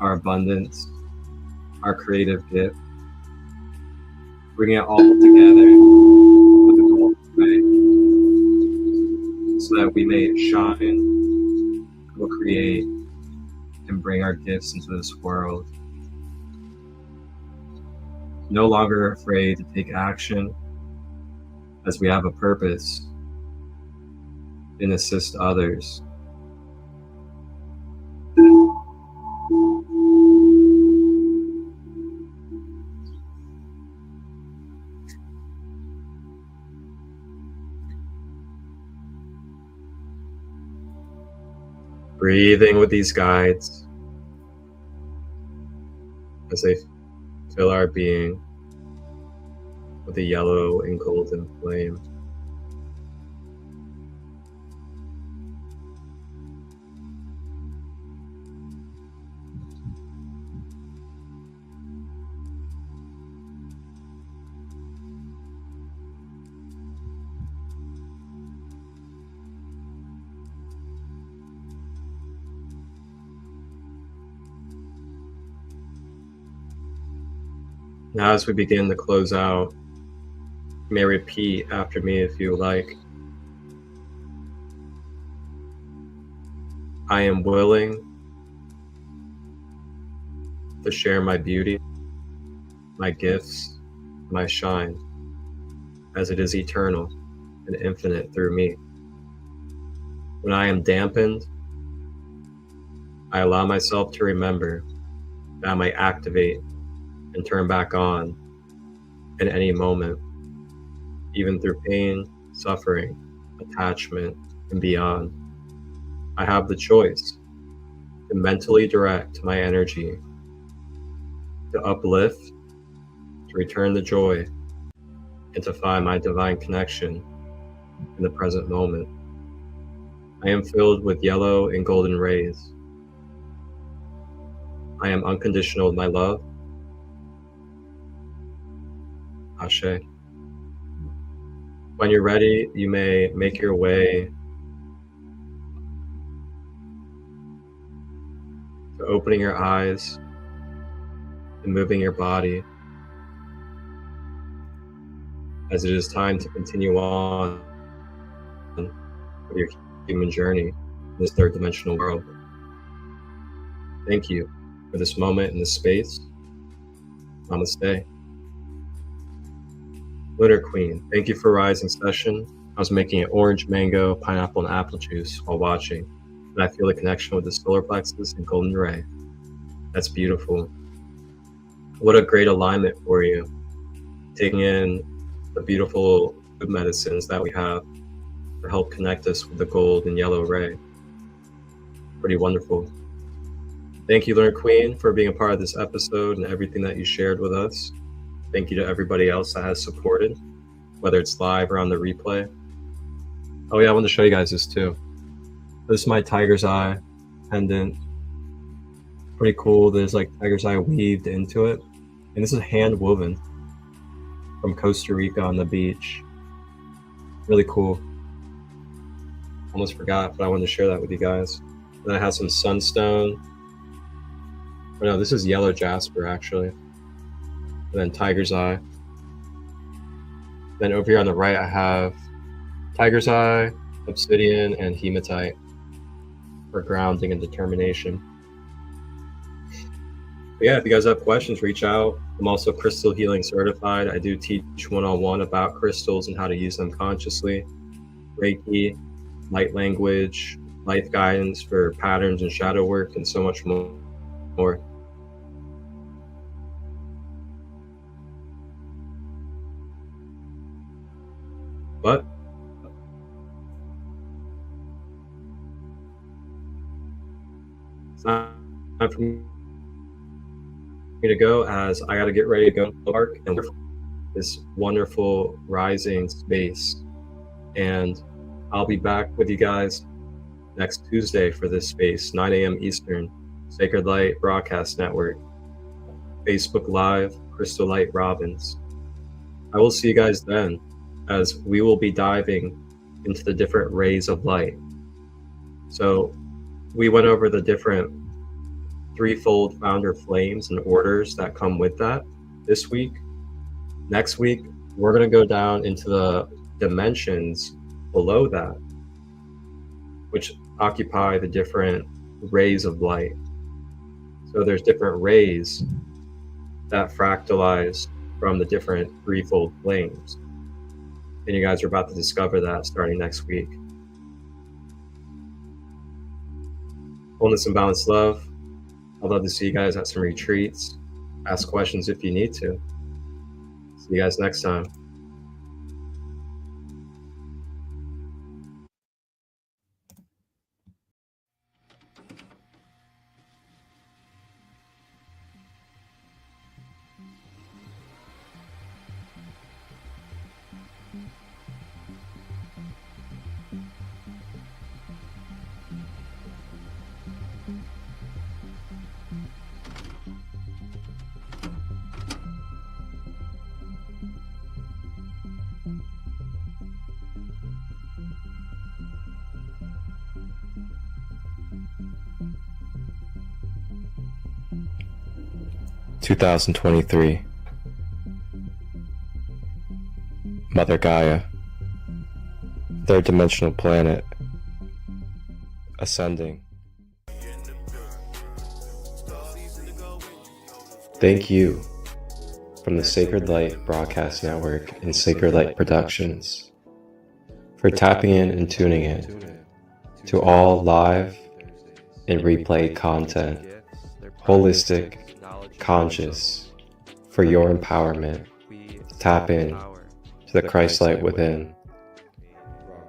our abundance, our creative gift, bringing it all together with a golden ray, so that we may shine, co-create, and bring our gifts into this world. No longer afraid to take action, as we have a purpose and assist others. Breathing with these guides as they fill our being with a yellow and golden flame. Now, as we begin to close out, you may repeat after me if you like. I am willing to share my beauty, my gifts, my shine, as it is eternal and infinite through me. When I am dampened, I allow myself to remember that I might activate and turn back on at any moment, even through pain, suffering, attachment, and beyond. I have the choice to mentally direct my energy to uplift, to return the joy, and to find my divine connection in the present moment. I am filled with yellow and golden rays. I am unconditional with my love. Ashe. When you're ready, you may make your way to opening your eyes and moving your body, as it is time to continue on with your human journey in this third dimensional world. Thank you for this moment in this space. Namaste. Lunar Queen, thank you for rising session. I was making an orange, mango, pineapple, and apple juice while watching, and I feel the connection with the solar plexus and golden ray. That's beautiful. What a great alignment for you. Taking in the beautiful food medicines that we have to help connect us with the gold and yellow ray. Pretty wonderful. Thank you, Lunar Queen, for being a part of this episode and everything that you shared with us. Thank you to everybody else that has supported, whether it's live or on the replay. Oh yeah, I want to show you guys this too. This is my tiger's eye pendant. Pretty cool. There's like tiger's eye weaved into it. And this is hand woven from Costa Rica on the beach. Really cool. Almost forgot, but I wanted to share that with you guys. Then I have some sunstone. Oh no, this is yellow jasper actually. And then tiger's eye. Then over here on the right, I have tiger's eye, obsidian, and hematite for grounding and determination. But yeah, if you guys have questions, reach out. I'm also crystal healing certified. I do teach one-on-one about crystals and how to use them consciously. Reiki, light language, life guidance for patterns and shadow work, and so much more. But it's not time for me to go, as I got to get ready to go to the park and this wonderful rising space. And I'll be back with you guys next Tuesday for this space, 9 a.m. Eastern, Sacred Light Broadcast Network, Facebook Live, ChristoLight Robbins. I will see you guys then, as we will be diving into the different rays of light. So we went over the different threefold founder flames and orders that come with that this week. Next week, we're going to go down into the dimensions below that, which occupy the different rays of light. So there's different rays that fractalize from the different threefold flames. And you guys are about to discover that starting next week. Wholeness and balanced love. I'd love to see you guys at some retreats. Ask questions if you need to. See you guys next time. (2023) Mother Gaia, third dimensional planet, ascending. Thank you from the Sacred Light Broadcast Network and Sacred Light Productions for tapping in and tuning in to all live and replay content, holistic, conscious, for your empowerment to tap in to the Christ light within.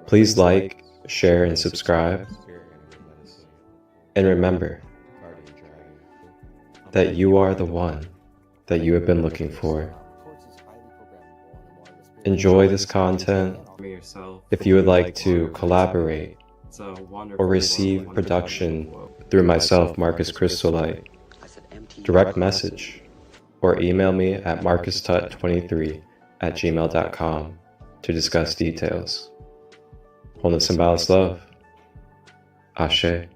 Please like, share, and subscribe. And remember that you are the one that you have been looking for. enjoy this content, if you would like to collaborate or receive production through myself, Marcus ChristoLight, direct message or email me at marcustut23@gmail.com to discuss details. Wholeness and balanced love. Ashe.